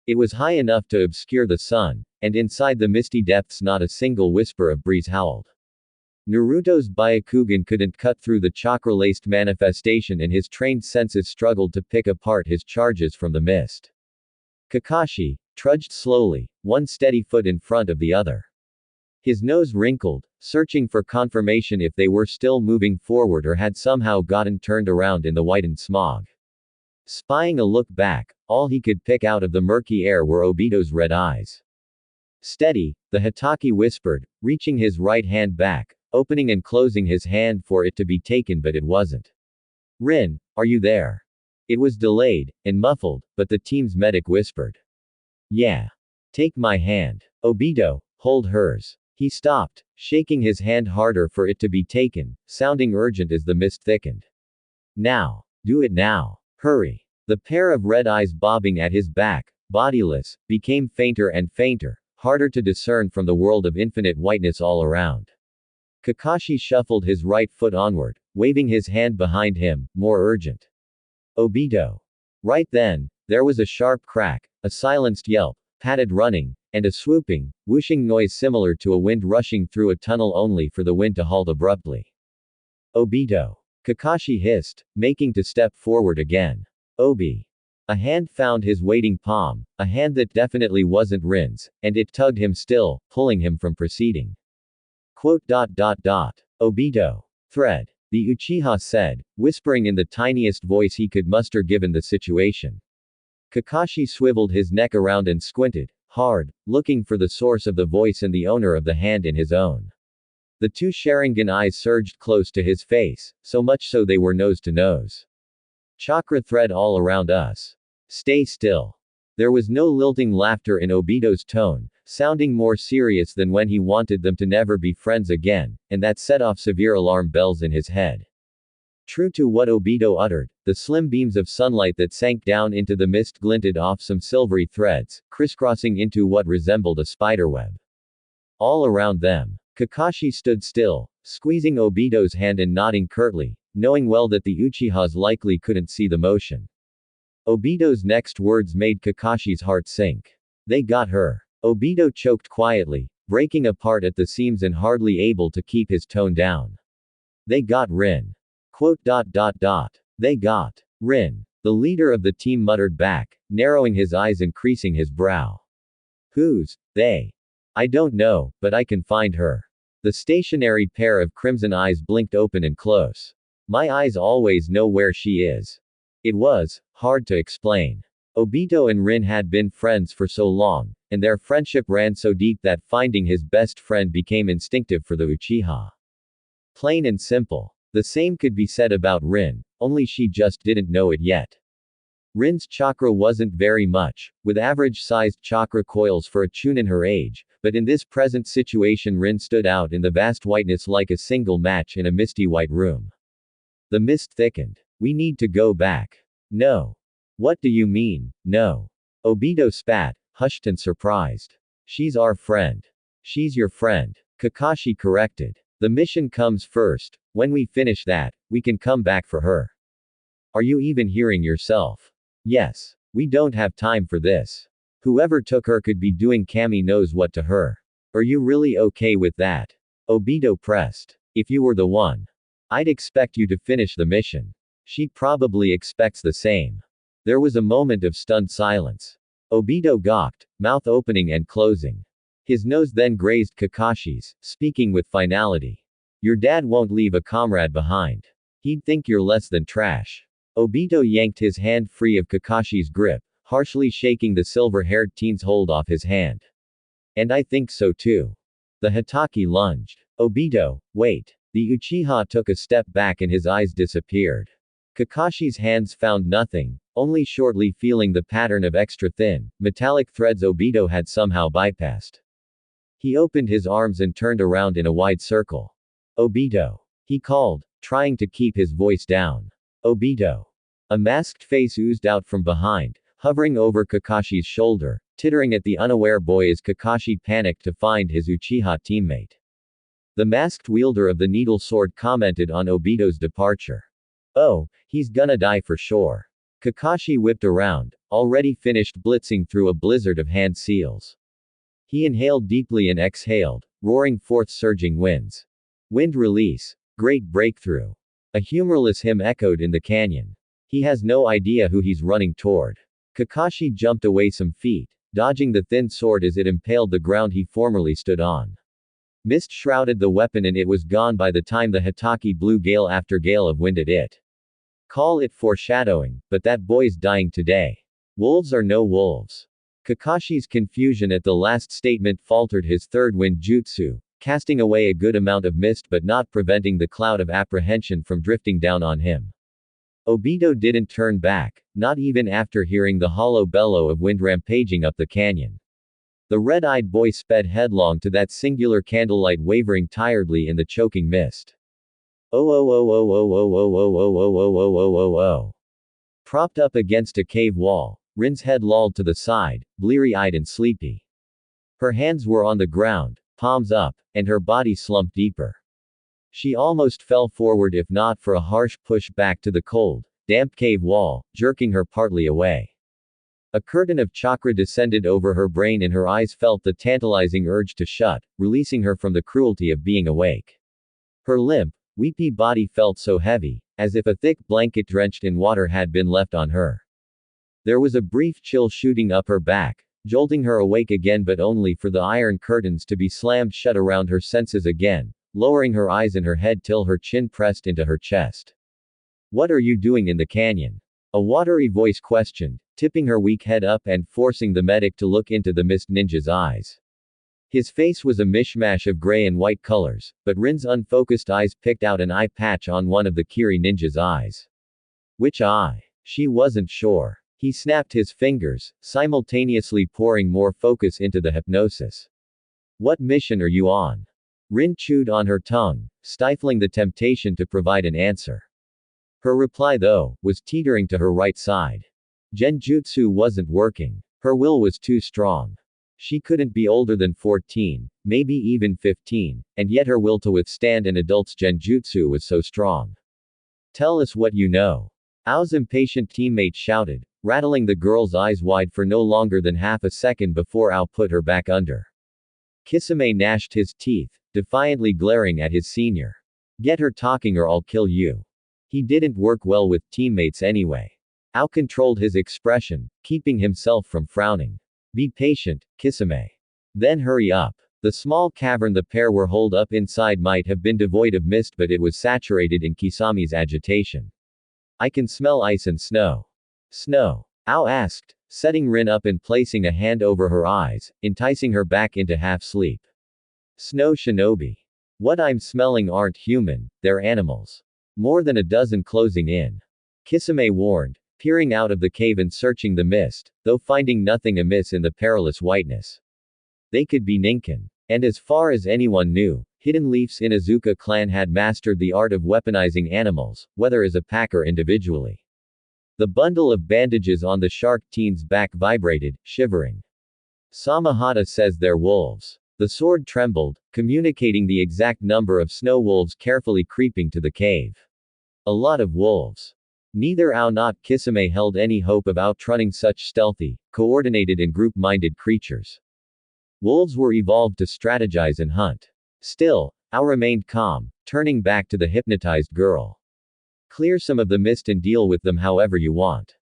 Speaker 1: It was high enough to obscure the sun, and inside the misty depths not a single whisper of breeze howled. Naruto's Byakugan couldn't cut through the chakra-laced manifestation and his trained senses struggled to pick apart his charges from the mist. Kakashi trudged slowly, one steady foot in front of the other. His nose wrinkled, searching for confirmation if they were still moving forward or had somehow gotten turned around in the whitened smog. Spying a look back, all he could pick out of the murky air were Obito's red eyes. Steady, the Hatake whispered, reaching his right hand back, opening and closing his hand for it to be taken but it wasn't. Rin, are you there? It was delayed, and muffled, but the team's medic whispered. Yeah. Take my hand. Obito, hold hers. He stopped, shaking his hand harder for it to be taken, sounding urgent as the mist thickened. Now. Do it now. Hurry. The pair of red eyes bobbing at his back, bodiless, became fainter and fainter, harder to discern from the world of infinite whiteness all around. Kakashi shuffled his right foot onward, waving his hand behind him, more urgent. Obito. Right then, there was a sharp crack, a silenced yelp, padded running, and a swooping, whooshing noise similar to a wind rushing through a tunnel only for the wind to halt abruptly. Obito. Kakashi hissed, making to step forward again. Obi. A hand found his waiting palm, a hand that definitely wasn't Rin's, and it tugged him still, pulling him from proceeding. Obito. Thread. The Uchiha said, whispering in the tiniest voice he could muster given the situation. Kakashi swiveled his neck around and squinted, hard, looking for the source of the voice and the owner of the hand in his own. The two Sharingan eyes surged close to his face, so much so they were nose to nose. Chakra thread all around us. Stay still. There was no lilting laughter in Obito's tone, sounding more serious than when he wanted them to never be friends again, and that set off severe alarm bells in his head. True to what Obito uttered, the slim beams of sunlight that sank down into the mist glinted off some silvery threads, crisscrossing into what resembled a spiderweb. All around them. Kakashi stood still, squeezing Obito's hand and nodding curtly, knowing well that the Uchihas likely couldn't see the motion. Obito's next words made Kakashi's heart sink. They got her. Obito choked quietly, breaking apart at the seams and hardly able to keep his tone down. They got Rin. They got Rin. The leader of the team muttered back, narrowing his eyes and creasing his brow. Who's they? I don't know, but I can find her. The stationary pair of crimson eyes blinked open and close. My eyes always know where she is. It was hard to explain. Obito and Rin had been friends for so long, and their friendship ran so deep that finding his best friend became instinctive for the Uchiha. Plain and simple. The same could be said about Rin, only she just didn't know it yet. Rin's chakra wasn't very much, with average-sized chakra coils for a chunin her age, but in this present situation Rin stood out in the vast whiteness like a single match in a misty white room. The mist thickened. We need to go back. No. What do you mean, no? Obito spat, hushed and surprised. She's our friend. She's your friend. Kakashi corrected. The mission comes first. When we finish that, we can come back for her. Are you even hearing yourself? Yes. We don't have time for this. Whoever took her could be doing Kami knows what to her. Are you really okay with that? Obito pressed. If you were the one, I'd expect you to finish the mission. She probably expects the same. There was a moment of stunned silence. Obito gawked, mouth opening and closing. His nose then grazed Kakashi's, speaking with finality. Your dad won't leave a comrade behind. He'd think you're less than trash. Obito yanked his hand free of Kakashi's grip, harshly shaking the silver-haired teen's hold off his hand. And I think so too. The Hitaki lunged. Obito, wait. The Uchiha took a step back and his eyes disappeared. Kakashi's hands found nothing, only shortly feeling the pattern of extra thin, metallic threads Obito had somehow bypassed. He opened his arms and turned around in a wide circle. Obito. He called, trying to keep his voice down. Obito. A masked face oozed out from behind, hovering over Kakashi's shoulder, tittering at the unaware boy as Kakashi panicked to find his Uchiha teammate. The masked wielder of the needle sword commented on Obito's departure. Oh, he's gonna die for sure. Kakashi whipped around, already finished blitzing through a blizzard of hand seals. He inhaled deeply and exhaled, roaring forth surging winds. Wind release. Great breakthrough. A humorless hymn echoed in the canyon. He has no idea who he's running toward. Kakashi jumped away some feet, dodging the thin sword as it impaled the ground he formerly stood on. Mist shrouded the weapon and it was gone by the time the Hitaki blew gale after gale of wind at it. Call it foreshadowing, but that boy's dying today. Wolves are no wolves. Kakashi's confusion at the last statement faltered his third wind jutsu, casting away a good amount of mist but not preventing the cloud of apprehension from drifting down on him. Obito didn't turn back, not even after hearing the hollow bellow of wind rampaging up the canyon. The red-eyed boy sped headlong to that singular candlelight wavering tiredly in the choking mist. Oh oh oh oh oh oh oh oh oh oh oh oh oh oh oh. Propped up against a cave wall, Rin's head lolled to the side, bleary-eyed and sleepy. Her hands were on the ground, palms up, and her body slumped deeper. She almost fell forward if not for a harsh push back to the cold, damp cave wall, jerking her partly away. A curtain of chakra descended over her brain and her eyes felt the tantalizing urge to shut, releasing her from the cruelty of being awake. Her limp, weepy body felt so heavy, as if a thick blanket drenched in water had been left on her. There was a brief chill shooting up her back, jolting her awake again but only for the iron curtains to be slammed shut around her senses again, lowering her eyes and her head till her chin pressed into her chest. What are you doing in the canyon? A watery voice questioned, tipping her weak head up and forcing the medic to look into the mist ninja's eyes. His face was a mishmash of gray and white colors, but Rin's unfocused eyes picked out an eye patch on one of the Kiri ninja's eyes. Which eye? She wasn't sure. He snapped his fingers, simultaneously pouring more focus into the hypnosis. What mission are you on? Rin chewed on her tongue, stifling the temptation to provide an answer. Her reply though, was teetering to her right side. Genjutsu wasn't working. Her will was too strong. She couldn't be older than 14, maybe even 15, and yet her will to withstand an adult's genjutsu was so strong. Tell us what you know. Ao's impatient teammate shouted, rattling the girl's eyes wide for no longer than half a second before Ao put her back under. Kisame gnashed his teeth, defiantly glaring at his senior. Get her talking or I'll kill you. He didn't work well with teammates anyway. Ao controlled his expression, keeping himself from frowning. Be patient, Kisame. Then hurry up. The small cavern the pair were holed up inside might have been devoid of mist but it was saturated in Kisame's agitation. I can smell ice and snow. Snow? Ao asked, setting Rin up and placing a hand over her eyes, enticing her back into half-sleep. Snow shinobi. What I'm smelling aren't human, they're animals. More than a dozen closing in. Kisame warned, peering out of the cave and searching the mist, though finding nothing amiss in the perilous whiteness. They could be Ninken. And as far as anyone knew, Hidden Leaf's Inuzuka clan had mastered the art of weaponizing animals, whether as a pack or individually. The bundle of bandages on the shark teen's back vibrated, shivering. Samahata says they're wolves. The sword trembled, communicating the exact number of snow wolves carefully creeping to the cave. A lot of wolves. Neither Ao nor Kisame held any hope of outrunning such stealthy, coordinated and group-minded creatures. Wolves were evolved to strategize and hunt. Still, Ao remained calm, turning back to the hypnotized girl. Clear some of the mist and deal with them however you want.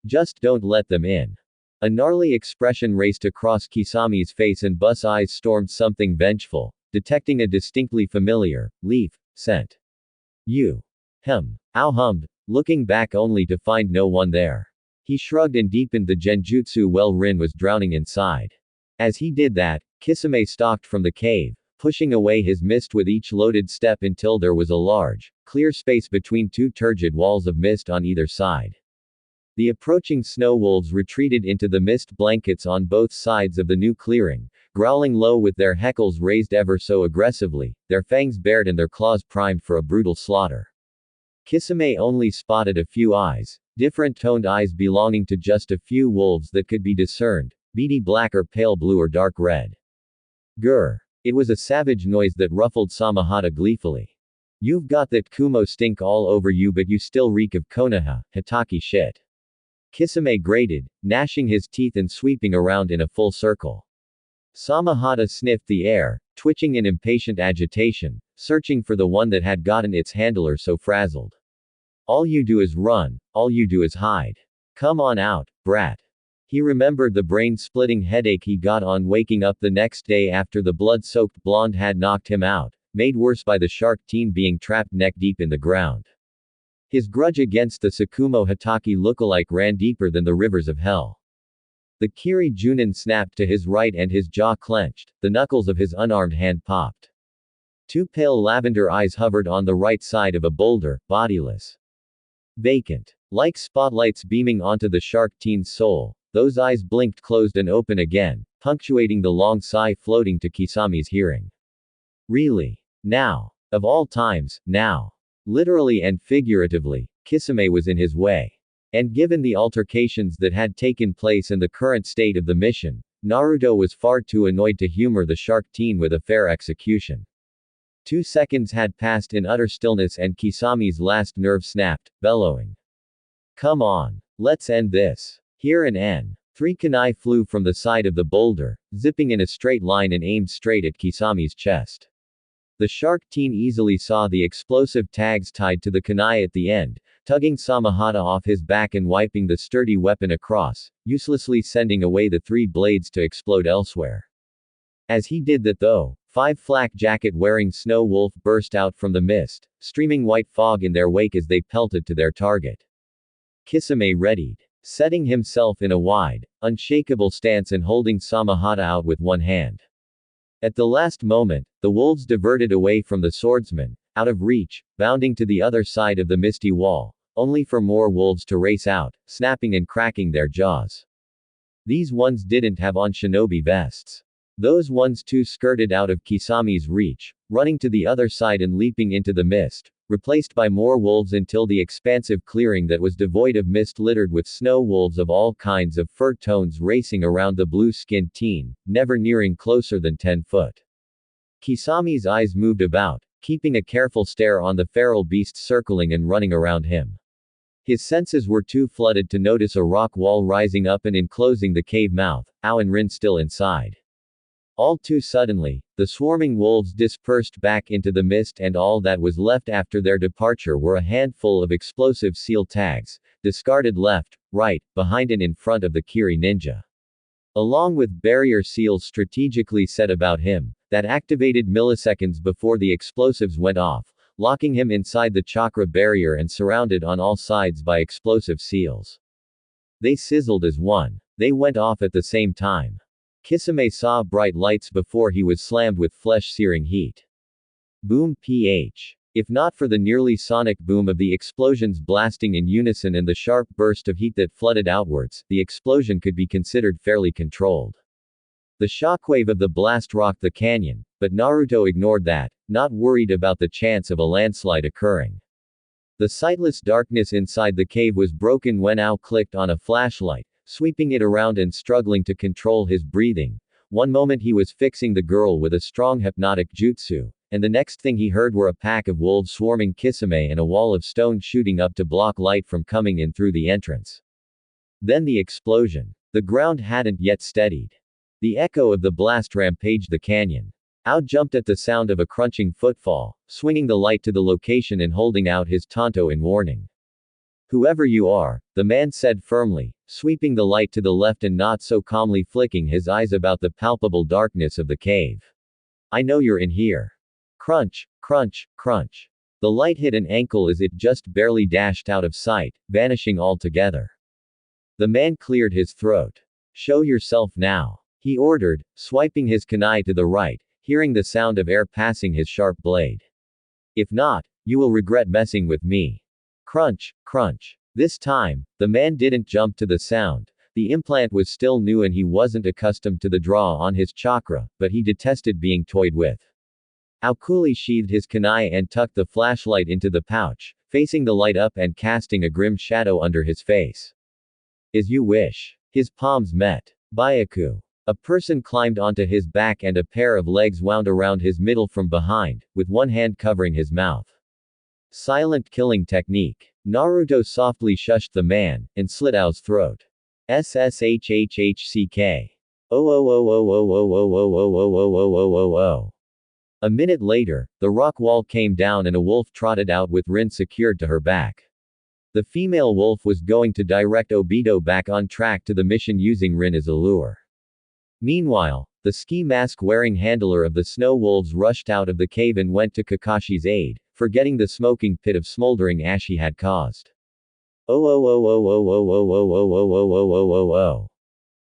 Speaker 1: Just don't let them in. A gnarly expression raced across Kisami's face and Bus' eyes stormed something vengeful, detecting a distinctly familiar leaf scent. You. Ao hummed, looking back only to find no one there. He shrugged and deepened the genjutsu well Rin was drowning inside. As he did that, Kisame stalked from the cave, pushing away his mist with each loaded step until there was a large, clear space between two turgid walls of mist on either side. The approaching snow wolves retreated into the mist blankets on both sides of the new clearing, growling low with their heckles raised ever so aggressively, their fangs bared and their claws primed for a brutal slaughter. Kisame only spotted a few eyes, different-toned eyes belonging to just a few wolves that could be discerned, beady black or pale blue or dark red. Grr. It was a savage noise that ruffled Samahata gleefully. You've got that Kumo stink all over you but you still reek of Konoha, Hitaki shit. Kisame grated, gnashing his teeth and sweeping around in a full circle. Samahata sniffed the air, twitching in impatient agitation, searching for the one that had gotten its handler so frazzled. All you do is run, all you do is hide. Come on out, brat. He remembered the brain-splitting headache he got on waking up the next day after the blood-soaked blonde had knocked him out, made worse by the shark teen being trapped neck-deep in the ground. His grudge against the Tsukumo Hitaki lookalike ran deeper than the rivers of hell. The Kiri Junin snapped to his right and his jaw clenched, the knuckles of his unarmed hand popped. Two pale lavender eyes hovered on the right side of a boulder, bodiless. Vacant. Like spotlights beaming onto the shark teen's soul, those eyes blinked closed and open again, punctuating the long sigh floating to Kisami's hearing. Really? Now. Of all times, now. Literally and figuratively, Kisame was in his way. And given the altercations that had taken place and the current state of the mission, Naruto was far too annoyed to humor the shark teen with a fair execution. 2 seconds had passed in utter stillness and Kisami's last nerve snapped, bellowing. Come on. Let's end this. Here and N. 3 kunai flew from the side of the boulder, zipping in a straight line and aimed straight at Kisami's chest. The shark teen easily saw the explosive tags tied to the kunai at the end, tugging Samahata off his back and wiping the sturdy weapon across, uselessly sending away the 3 blades to explode elsewhere. As he did that though, 5 flak jacket-wearing snow wolf burst out from the mist, streaming white fog in their wake as they pelted to their target. Kisame readied, setting himself in a wide, unshakable stance and holding Samahata out with one hand. At the last moment, the wolves diverted away from the swordsman, out of reach, bounding to the other side of the misty wall, only for more wolves to race out, snapping and cracking their jaws. These ones didn't have on shinobi vests. Those ones too skirted out of Kisami's reach, running to the other side and leaping into the mist, replaced by more wolves until the expansive clearing that was devoid of mist littered with snow wolves of all kinds of fur tones racing around the blue-skinned teen, never nearing closer than 10 foot. Kisami's eyes moved about, keeping a careful stare on the feral beasts circling and running around him. His senses were too flooded to notice a rock wall rising up and enclosing the cave mouth, Ao and Rin still inside. All too suddenly, the swarming wolves dispersed back into the mist and all that was left after their departure were a handful of explosive seal tags, discarded left, right, behind and in front of the Kiri ninja. Along with barrier seals strategically set about him, that activated milliseconds before the explosives went off, locking him inside the chakra barrier and surrounded on all sides by explosive seals. They sizzled as one. They went off at the same time. Kisame saw bright lights before he was slammed with flesh-searing heat. Boom ph. If not for the nearly sonic boom of the explosions blasting in unison and the sharp burst of heat that flooded outwards, the explosion could be considered fairly controlled. The shockwave of the blast rocked the canyon, but Naruto ignored that, not worried about the chance of a landslide occurring. The sightless darkness inside the cave was broken when Ao clicked on a flashlight, sweeping it around and struggling to control his breathing. One moment he was fixing the girl with a strong hypnotic jutsu, and the next thing he heard were a pack of wolves swarming Kisame and a wall of stone shooting up to block light from coming in through the entrance. Then the explosion. The ground hadn't yet steadied. The echo of the blast rampaged the canyon. Ao jumped at the sound of a crunching footfall, swinging the light to the location and holding out his tanto in warning. "Whoever you are," the man said firmly, sweeping the light to the left and not so calmly flicking his eyes about the palpable darkness of the cave. "I know you're in here." Crunch, crunch, crunch. The light hit an ankle as it just barely dashed out of sight, vanishing altogether. The man cleared his throat. "Show yourself now," he ordered, swiping his kunai to the right, hearing the sound of air passing his sharp blade. "If not, you will regret messing with me." Crunch, crunch. This time, the man didn't jump to the sound. The implant was still new and he wasn't accustomed to the draw on his chakra, but he detested being toyed with. Ao coolly sheathed his kunai and tucked the flashlight into the pouch, facing the light up and casting a grim shadow under his face. "As you wish." His palms met. Byaku. A person climbed onto his back and a pair of legs wound around his middle from behind, with one hand covering his mouth. Silent killing technique. Naruto softly shushed the man, and slit Ao's throat. SSHHHCK. Oh. A minute later, the rock wall came down and a wolf trotted out with Rin secured to her back. The female wolf was going to direct Obito back on track to the mission using Rin as a lure. Meanwhile, the ski mask-wearing handler of the snow wolves rushed out of the cave and went to Kakashi's aid, forgetting the smoking pit of smoldering ash he had caused.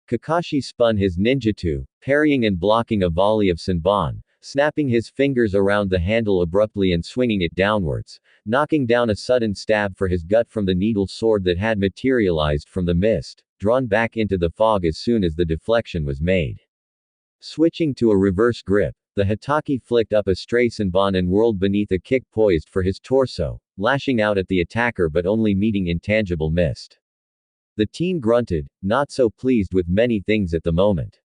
Speaker 1: Kakashi spun his ninjutsu, parrying and blocking a volley of Senbon, snapping his fingers around the handle abruptly and swinging it downwards, knocking down a sudden stab for his gut from the needle sword that had materialized from the mist, drawn back into the fog as soon as the deflection was made. Switching to a reverse grip, the Hitaki flicked up a stray Senbon and whirled beneath a kick poised for his torso, lashing out at the attacker but only meeting intangible mist. The teen grunted, not so pleased with many things at the moment.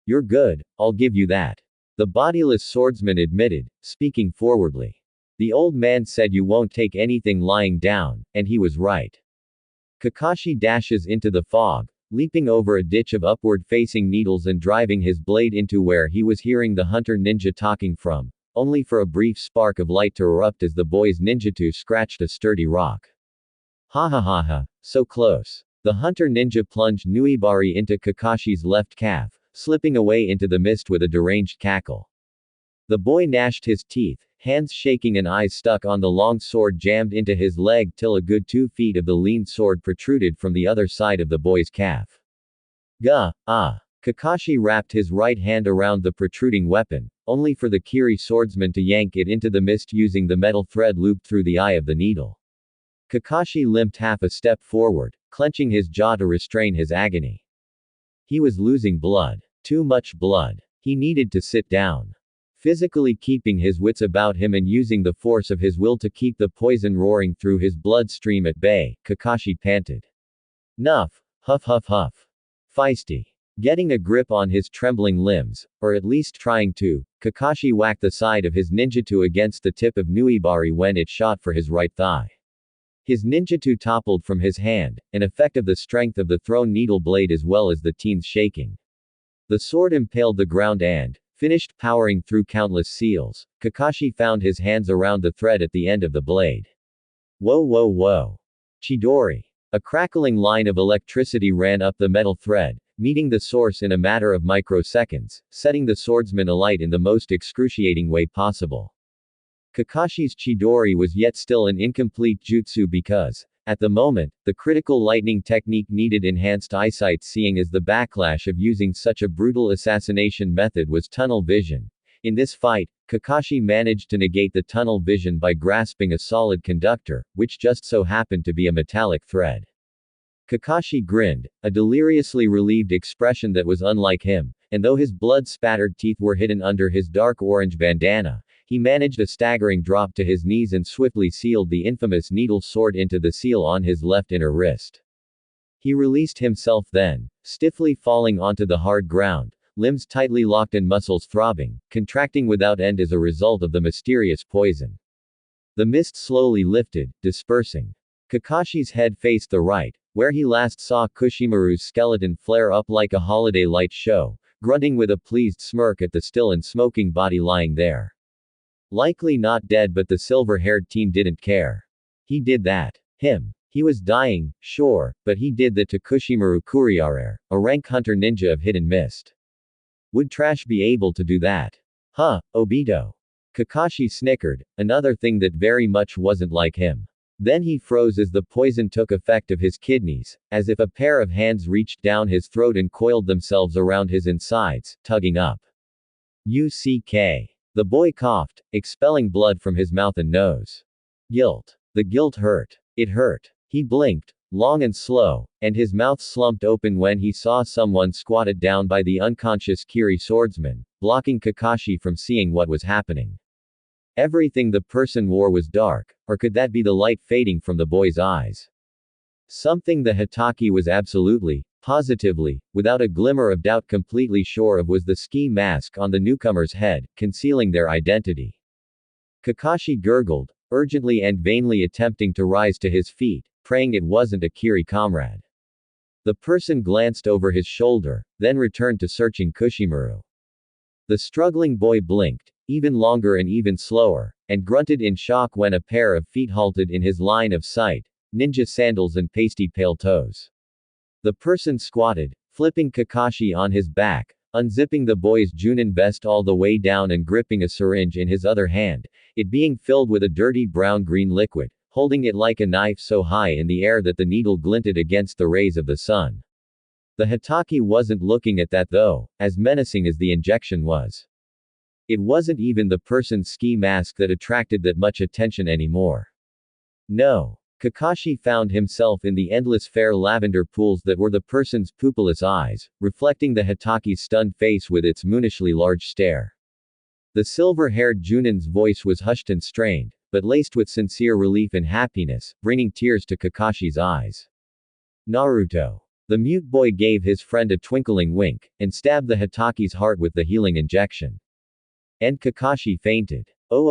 Speaker 1: "You're good, I'll give you that," the bodiless swordsman admitted, speaking forwardly. "The old man said you won't take anything lying down, and he was right." Kakashi dashes into the fog, leaping over a ditch of upward-facing needles and driving his blade into where he was hearing the hunter ninja talking from, only for a brief spark of light to erupt as the boy's ninjutsu scratched a sturdy rock. Ha ha ha ha, so close. The hunter ninja plunged Nuibari into Kakashi's left calf, slipping away into the mist with a deranged cackle. The boy gnashed his teeth, hands shaking and eyes stuck on the long sword jammed into his leg till a good 2 feet of the lean sword protruded from the other side of the boy's calf. Gah, ah. Kakashi wrapped his right hand around the protruding weapon, only for the Kiri swordsman to yank it into the mist using the metal thread looped through the eye of the needle. Kakashi limped half a step forward, clenching his jaw to restrain his agony. He was losing blood. Too much blood. He needed to sit down. Physically keeping his wits about him and using the force of his will to keep the poison roaring through his bloodstream at bay, Kakashi panted. "Nuff, huff huff huff. Feisty." Getting a grip on his trembling limbs, or at least trying to, Kakashi whacked the side of his ninjutsu against the tip of Nuibari when it shot for his right thigh. His ninjutsu toppled from his hand, an effect of the strength of the thrown needle blade as well as the teen's shaking. The sword impaled the ground and, finished powering through countless seals, Kakashi found his hands around the thread at the end of the blade. Whoa whoa whoa. Chidori. A crackling line of electricity ran up the metal thread, meeting the source in a matter of microseconds, setting the swordsman alight in the most excruciating way possible. Kakashi's Chidori was yet still an incomplete jutsu because, at the moment, the critical lightning technique needed enhanced eyesight seeing as the backlash of using such a brutal assassination method was tunnel vision. In this fight, Kakashi managed to negate the tunnel vision by grasping a solid conductor, which just so happened to be a metallic thread. Kakashi grinned, a deliriously relieved expression that was unlike him, and though his blood-spattered teeth were hidden under his dark orange bandana, he managed a staggering drop to his knees and swiftly sealed the infamous needle sword into the seal on his left inner wrist. He released himself then, stiffly falling onto the hard ground, limbs tightly locked and muscles throbbing, contracting without end as a result of the mysterious poison. The mist slowly lifted, dispersing. Kakashi's head faced the right, where he last saw Kushimaru's skeleton flare up like a holiday light show, grunting with a pleased smirk at the still and smoking body lying there. Likely not dead, but the silver-haired teen didn't care. He did that. He was dying, sure, but he did that to Kushimaru Kuriarer, a rank hunter ninja of hidden mist. Would Trash be able to do that? Huh, Obito. Kakashi snickered, another thing that very much wasn't like him. Then he froze as the poison took effect of his kidneys, as if a pair of hands reached down his throat and coiled themselves around his insides, tugging up. UCK. The boy coughed, expelling blood from his mouth and nose. Guilt. The guilt hurt. It hurt. He blinked, long and slow, and his mouth slumped open when he saw someone squatted down by the unconscious Kiri swordsman, blocking Kakashi from seeing what was happening. Everything the person wore was dark, or could that be the light fading from the boy's eyes? Something the Hitaki was absolutely, positively, without a glimmer of doubt completely sure of was the ski mask on the newcomer's head, concealing their identity. Kakashi gurgled, urgently and vainly attempting to rise to his feet, praying it wasn't a Kiri comrade. The person glanced over his shoulder, then returned to searching Kushimaru. The struggling boy blinked, even longer and even slower, and grunted in shock when a pair of feet halted in his line of sight, ninja sandals and pasty pale toes. The person squatted, flipping Kakashi on his back, unzipping the boy's Junin vest all the way down and gripping a syringe in his other hand, it being filled with a dirty brown-green liquid, holding it like a knife so high in the air that the needle glinted against the rays of the sun. The Hitaki wasn't looking at that though, as menacing as the injection was. It wasn't even the person's ski mask that attracted that much attention anymore. No. Kakashi found himself in the endless fair lavender pools that were the person's pupilless eyes, reflecting the Hitaki's stunned face with its moonishly large stare. The silver-haired Junin's voice was hushed and strained, but laced with sincere relief and happiness, bringing tears to Kakashi's eyes. Naruto. The mute boy gave his friend a twinkling wink, and stabbed the Hitaki's heart with the healing injection. And Kakashi fainted. Oh.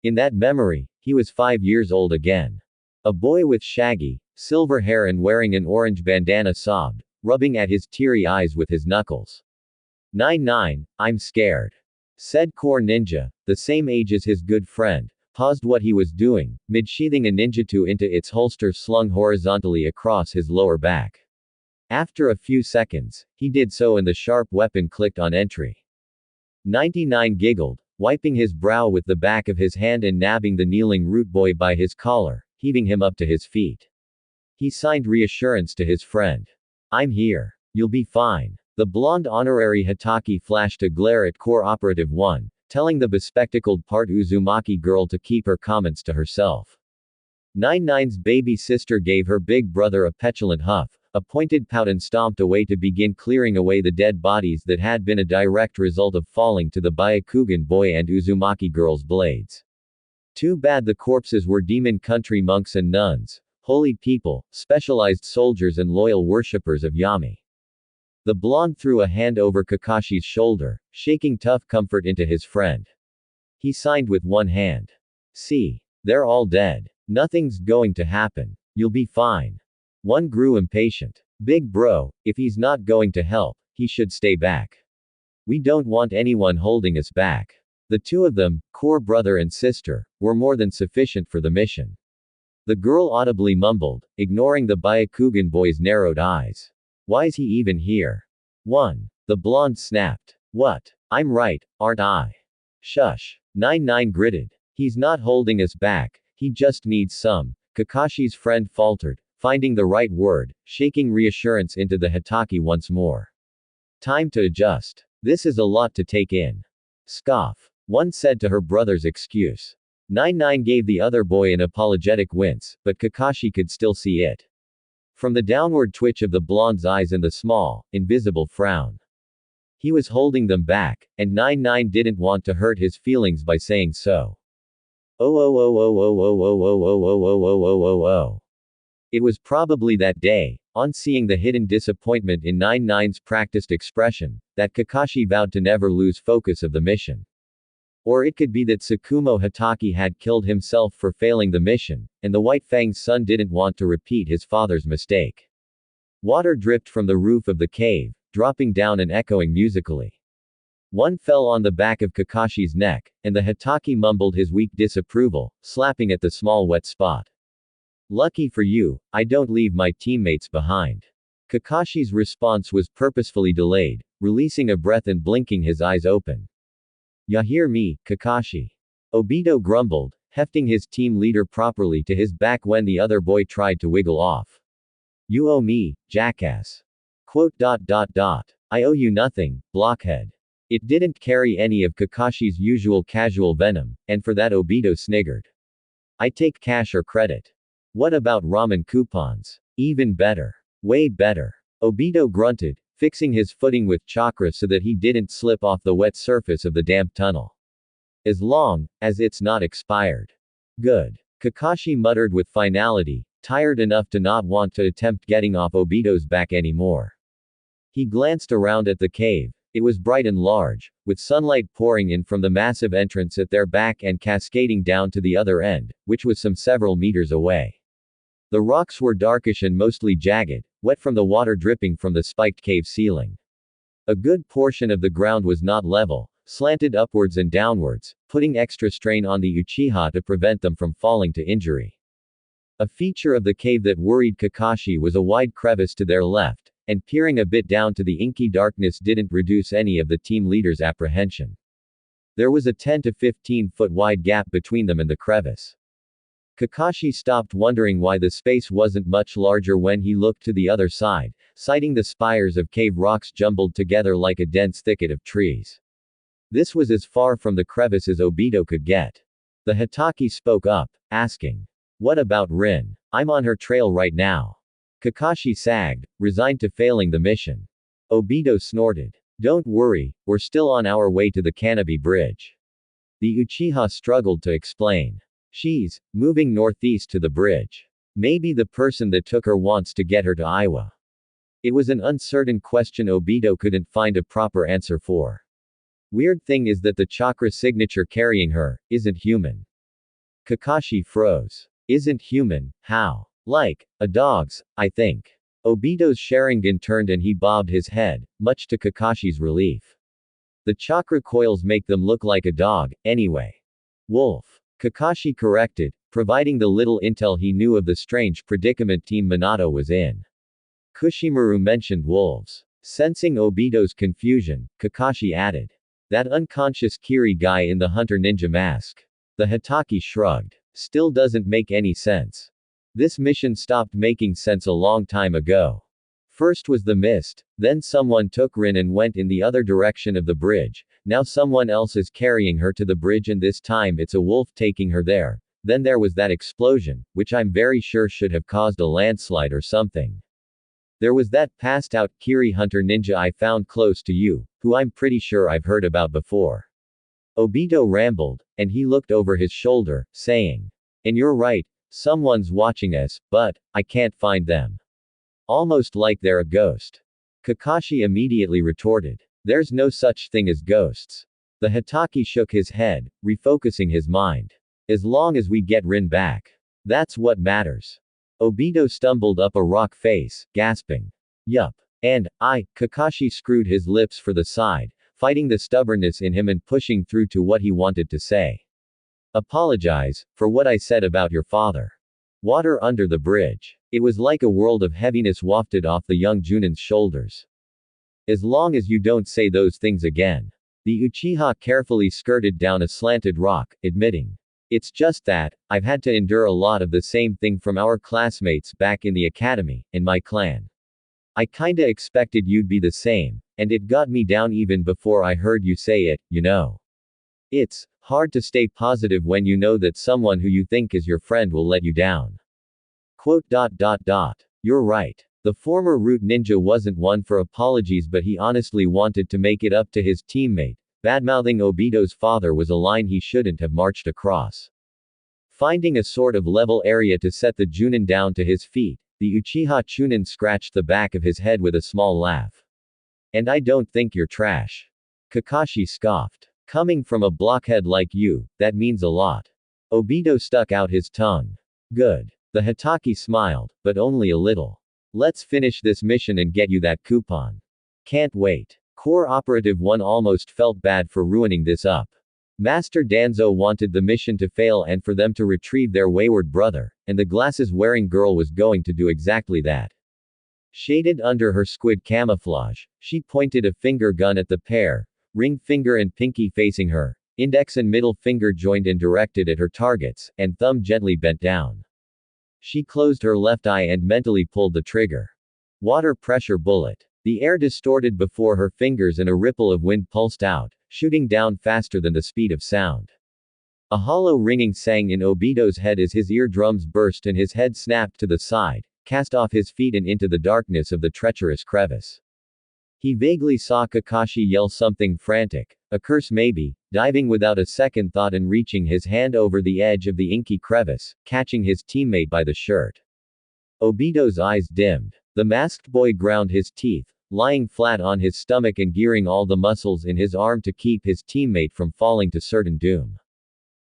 Speaker 1: In that memory, he was 5 years old again. A boy with shaggy, silver hair and wearing an orange bandana sobbed, rubbing at his teary eyes with his knuckles. 9, I'm scared. Said core ninja, the same age as his good friend, paused what he was doing, mid-sheathing a ninjutsu into its holster slung horizontally across his lower back. After a few seconds, he did so and the sharp weapon clicked on entry. 99 giggled, wiping his brow with the back of his hand and nabbing the kneeling root boy by his collar, heaving him up to his feet. He signed reassurance to his friend. I'm here. You'll be fine. The blonde honorary Hitaki flashed a glare at Core Operative 1, telling the bespectacled part Uzumaki girl to keep her comments to herself. 99's baby sister gave her big brother a petulant huff, a pointed pout and stomped away to begin clearing away the dead bodies that had been a direct result of falling to the Byakugan boy and Uzumaki girl's blades. Too bad the corpses were demon country monks and nuns, holy people, specialized soldiers and loyal worshippers of Yami. The blonde threw a hand over Kakashi's shoulder, shaking tough comfort into his friend. He signed with one hand. See. They're all dead. Nothing's going to happen. You'll be fine. One grew impatient. Big bro, if he's not going to help, he should stay back. We don't want anyone holding us back. The two of them, core brother and sister, were more than sufficient for the mission. The girl audibly mumbled, ignoring the Byakugan boy's narrowed eyes. Why's he even here? 1. The blonde snapped. What? I'm right, aren't I? Shush. 99 gritted. He's not holding us back, he just needs some. Kakashi's friend faltered, finding the right word, shaking reassurance into the Hitaki once more. Time to adjust. This is a lot to take in. Scoff. One said to her brother's excuse. 99 gave the other boy an apologetic wince, but Kakashi could still see it. From the downward twitch of the blonde's eyes and the small, invisible frown. He was holding them back, and 99 didn't want to hurt his feelings by saying so. Oh. It was probably that day, on seeing the hidden disappointment in 99's practiced expression, that Kakashi vowed to never lose focus of the mission. Or it could be that Tsukumo Hatake had killed himself for failing the mission, and the White Fang's son didn't want to repeat his father's mistake. Water dripped from the roof of the cave, dropping down and echoing musically. One fell on the back of Kakashi's neck, and the Hatake mumbled his weak disapproval, slapping at the small wet spot. Lucky for you, I don't leave my teammates behind. Kakashi's response was purposefully delayed, releasing a breath and blinking his eyes open. Ya hear me, Kakashi? Obito grumbled, hefting his team leader properly to his back when the other boy tried to wiggle off. You owe me, jackass. I owe you nothing, blockhead. It didn't carry any of Kakashi's usual casual venom, and for that Obito sniggered. I take cash or credit. What about ramen coupons? Even better. Way better. Obito grunted, fixing his footing with chakra so that he didn't slip off the wet surface of the damp tunnel. As long as it's not expired. Good. Kakashi muttered with finality, tired enough to not want to attempt getting off Obito's back anymore. He glanced around at the cave. It was bright and large, with sunlight pouring in from the massive entrance at their back and cascading down to the other end, which was some several meters away. The rocks were darkish and mostly jagged, wet from the water dripping from the spiked cave ceiling. A good portion of the ground was not level, slanted upwards and downwards, putting extra strain on the Uchiha to prevent them from falling to injury. A feature of the cave that worried Kakashi was a wide crevice to their left, and peering a bit down to the inky darkness didn't reduce any of the team leader's apprehension. There was a 10 to 15 foot wide gap between them and the crevice. Kakashi stopped wondering why the space wasn't much larger when he looked to the other side, sighting the spires of cave rocks jumbled together like a dense thicket of trees. This was as far from the crevice as Obito could get. The Hatake spoke up, asking, "What about Rin? I'm on her trail right now." Kakashi sagged, resigned to failing the mission. Obito snorted. "Don't worry, we're still on our way to the Canopy Bridge." The Uchiha struggled to explain. "She's moving northeast to the bridge. Maybe the person that took her wants to get her to Iowa." It was an uncertain question Obito couldn't find a proper answer for. Weird thing is that the chakra signature carrying her isn't human. Kakashi froze. Isn't human, how? Like a dog's, I think. Obito's Sharingan turned and he bobbed his head, much to Kakashi's relief. The chakra coils make them look like a dog, anyway. Wolf. Kakashi corrected, providing the little intel he knew of the strange predicament Team Minato was in. Kushimaru mentioned wolves. Sensing Obito's confusion, Kakashi added. That unconscious Kiri guy in the hunter ninja mask. The Hatake shrugged. Still doesn't make any sense. This mission stopped making sense a long time ago. First was the mist, then someone took Rin and went in the other direction of the bridge, now someone else is carrying her to the bridge and this time it's a wolf taking her there, then there was that explosion, which I'm very sure should have caused a landslide or something. There was that passed out Kiri hunter ninja I found close to you, who I'm pretty sure I've heard about before. Obito rambled, and he looked over his shoulder, saying. And you're right, someone's watching us, but I can't find them. Almost like they're a ghost. Kakashi immediately retorted. There's no such thing as ghosts. The Hatake shook his head, refocusing his mind. As long as we get Rin back. That's what matters. Obito stumbled up a rock face, gasping. Yup. And, Kakashi screwed his lips for the side, fighting the stubbornness in him and pushing through to what he wanted to say. Apologize, for what I said about your father. Water under the bridge. It was like a world of heaviness wafted off the young Junin's shoulders. As long as you don't say those things again. The Uchiha carefully skirted down a slanted rock, admitting. It's just that, I've had to endure a lot of the same thing from our classmates back in the academy, and my clan. I kinda expected you'd be the same, and it got me down even before I heard you say it, you know. It's hard to stay positive when you know that someone who you think is your friend will let you down. You're right. The former root ninja wasn't one for apologies, but he honestly wanted to make it up to his teammate. Badmouthing Obito's father was a line he shouldn't have marched across. Finding a sort of level area to set the Junin down to his feet, The Uchiha Chunin scratched the back of his head with a small laugh. And I don't think you're trash. Kakashi scoffed. Coming from a blockhead like you, that means a lot. Obito stuck out his tongue. Good. The Hitaki smiled, but only a little. Let's finish this mission and get you that coupon. Can't wait. Core Operative 1 almost felt bad for ruining this up. Master Danzo wanted the mission to fail and for them to retrieve their wayward brother, and the glasses-wearing girl was going to do exactly that. Shaded under her squid camouflage, she pointed a finger gun at the pair, ring finger and pinky facing her, index and middle finger joined and directed at her targets, and thumb gently bent down. She closed her left eye and mentally pulled the trigger. Water pressure bullet. The air distorted before her fingers and a ripple of wind pulsed out, shooting down faster than the speed of sound. A hollow ringing sang in Obito's head as his eardrums burst and his head snapped to the side, cast off his feet and into the darkness of the treacherous crevice. He vaguely saw Kakashi yell something frantic, a curse maybe, diving without a second thought and reaching his hand over the edge of the inky crevice, catching his teammate by the shirt. Obito's eyes dimmed. The masked boy ground his teeth, lying flat on his stomach and gearing all the muscles in his arm to keep his teammate from falling to certain doom.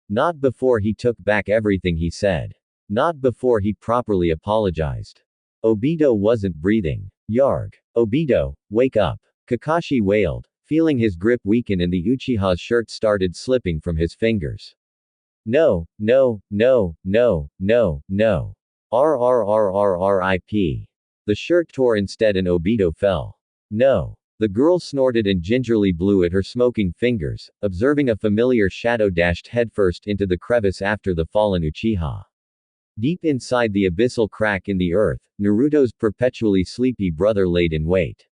Speaker 1: Not before he took back everything he said. Not before he properly apologized. Obito wasn't breathing. Yarg. Obito, wake up. Kakashi wailed, feeling his grip weaken and the Uchiha's shirt started slipping from his fingers. No, no, no, no, no, no. RRRRRIP. The shirt tore instead and Obito fell. No. The girl snorted and gingerly blew at her smoking fingers, observing a familiar shadow dashed headfirst into the crevice after the fallen Uchiha. Deep inside the abyssal crack in the earth, Naruto's perpetually sleepy brother laid in wait.